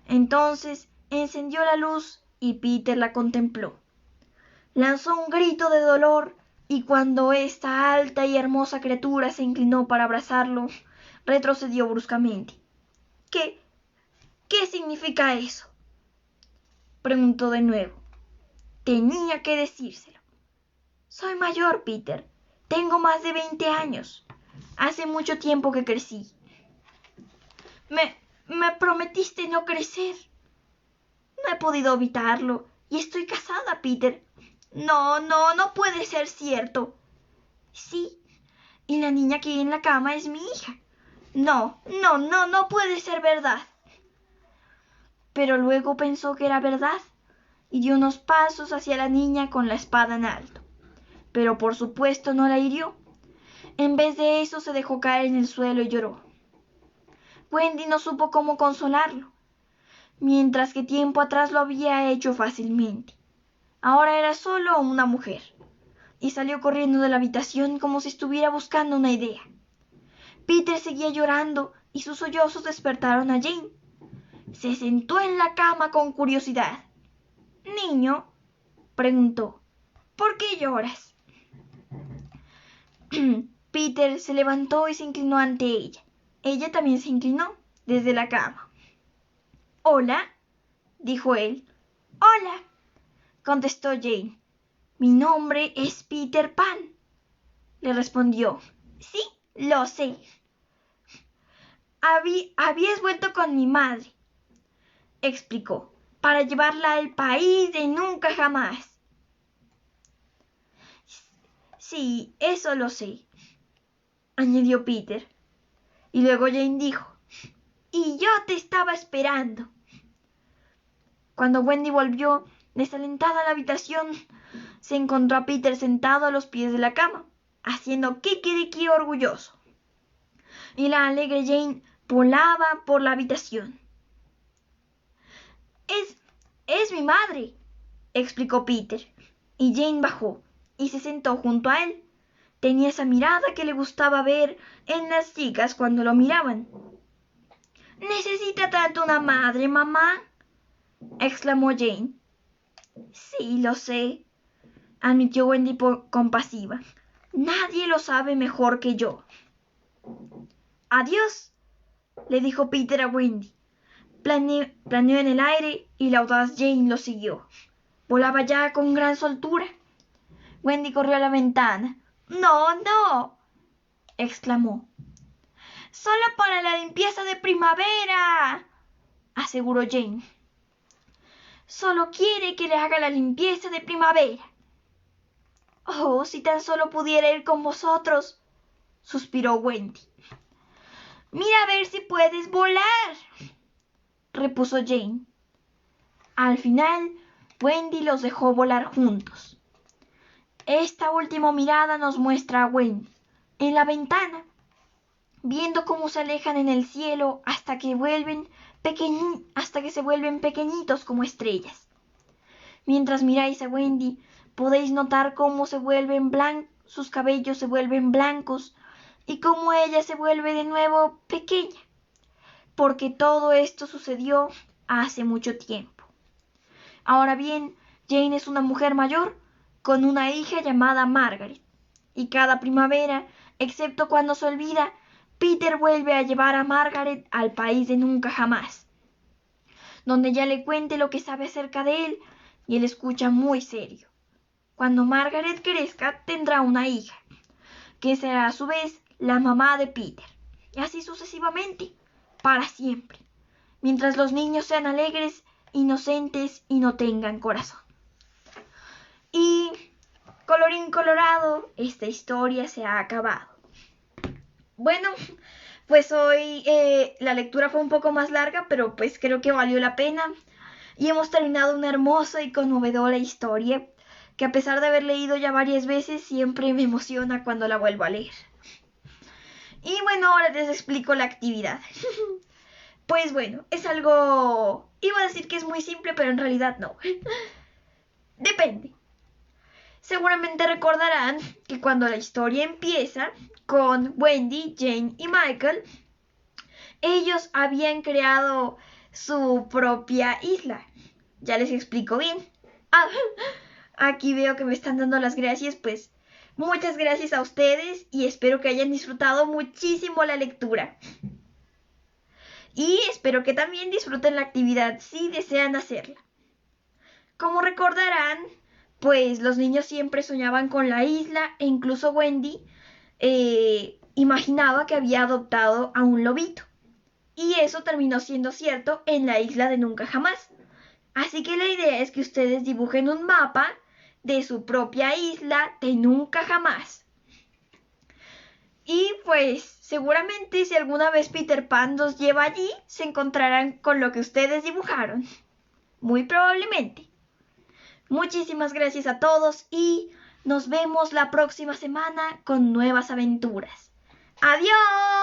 Entonces encendió la luz y Peter la contempló. Lanzó un grito de dolor y cuando esta alta y hermosa criatura se inclinó para abrazarlo, retrocedió bruscamente. ¿Qué significa eso? Preguntó de nuevo. Tenía que decírselo. Soy mayor, Peter. Tengo más de 20 años. Hace mucho tiempo que crecí. Me prometiste no crecer. No he podido evitarlo y estoy casada, Peter. No puede ser cierto. Sí, y la niña que hay en la cama es mi hija. No puede ser verdad. Pero luego pensó que era verdad y dio unos pasos hacia la niña con la espada en alto. Pero por supuesto no la hirió. En vez de eso se dejó caer en el suelo y lloró. Wendy no supo cómo consolarlo, mientras que tiempo atrás lo había hecho fácilmente. Ahora era solo una mujer, y salió corriendo de la habitación como si estuviera buscando una idea. Peter seguía llorando y sus sollozos despertaron a Jane. Se sentó en la cama con curiosidad. «Niño», preguntó, «¿por qué lloras?» Peter se levantó y se inclinó ante ella. Ella también se inclinó desde la cama. «Hola», dijo él. «Hola», contestó Jane. «Mi nombre es Peter Pan», le respondió. «Sí, lo sé». Habías vuelto con mi madre, explicó, para llevarla al país de nunca jamás. Sí, eso lo sé, añadió Peter. Y luego Jane dijo, «Y yo te estaba esperando». Cuando Wendy volvió, desalentada a la habitación, se encontró a Peter sentado a los pies de la cama, haciendo kikiriki orgulloso. Y la alegre Jane volaba por la habitación. Es mi madre», explicó Peter, y Jane bajó y se sentó junto a él. Tenía esa mirada que le gustaba ver en las chicas cuando lo miraban. «¿Necesita tanto una madre, mamá?», exclamó Jane. «Sí, lo sé», admitió Wendy compasiva. «Nadie lo sabe mejor que yo». «Adiós», le dijo Peter a Wendy. Planeó en el aire y la audaz Jane lo siguió. Volaba ya con gran soltura. Wendy corrió a la ventana. «No», exclamó. «Solo para la limpieza de primavera», aseguró Jane. «Solo quiere que le haga la limpieza de primavera». «Oh, si tan solo pudiera ir con vosotros», suspiró Wendy. «Mira a ver si puedes volar», repuso Jane. Al final, Wendy los dejó volar juntos. Esta última mirada nos muestra a Wendy en la ventana, viendo cómo se alejan en el cielo hasta que se vuelven pequeñitos como estrellas. Mientras miráis a Wendy, podéis notar cómo se vuelven sus cabellos se vuelven blancos y cómo ella se vuelve de nuevo pequeña, porque todo esto sucedió hace mucho tiempo. Ahora bien, Jane es una mujer mayor con una hija llamada Margaret, y cada primavera, excepto cuando se olvida, Peter vuelve a llevar a Margaret al país de nunca jamás, donde ella le cuente lo que sabe acerca de él, y él escucha muy serio. Cuando Margaret crezca, tendrá una hija, que será a su vez la mamá de Peter, y así sucesivamente, para siempre, mientras los niños sean alegres, inocentes y no tengan corazón. Y, colorín colorado, esta historia se ha acabado. Bueno, pues hoy la lectura fue un poco más larga, pero pues creo que valió la pena. Y hemos terminado una hermosa y conmovedora historia que, a pesar de haber leído ya varias veces, siempre me emociona cuando la vuelvo a leer. Y bueno, ahora les explico la actividad. Pues bueno, es algo... Iba a decir que es muy simple, pero en realidad no. Depende. Seguramente recordarán que cuando la historia empieza con Wendy, Jane y Michael, ellos habían creado su propia isla. Ya les explico bien. Ah, aquí veo que me están dando las gracias, pues muchas gracias a ustedes y espero que hayan disfrutado muchísimo la lectura. Y espero que también disfruten la actividad si desean hacerla. Como recordarán, pues los niños siempre soñaban con la isla e incluso Wendy imaginaba que había adoptado a un lobito. Y eso terminó siendo cierto en la isla de nunca jamás. Así que la idea es que ustedes dibujen un mapa de su propia isla de nunca jamás. Y pues seguramente si alguna vez Peter Pan los lleva allí, se encontrarán con lo que ustedes dibujaron. Muy probablemente. Muchísimas gracias a todos y nos vemos la próxima semana con nuevas aventuras. ¡Adiós!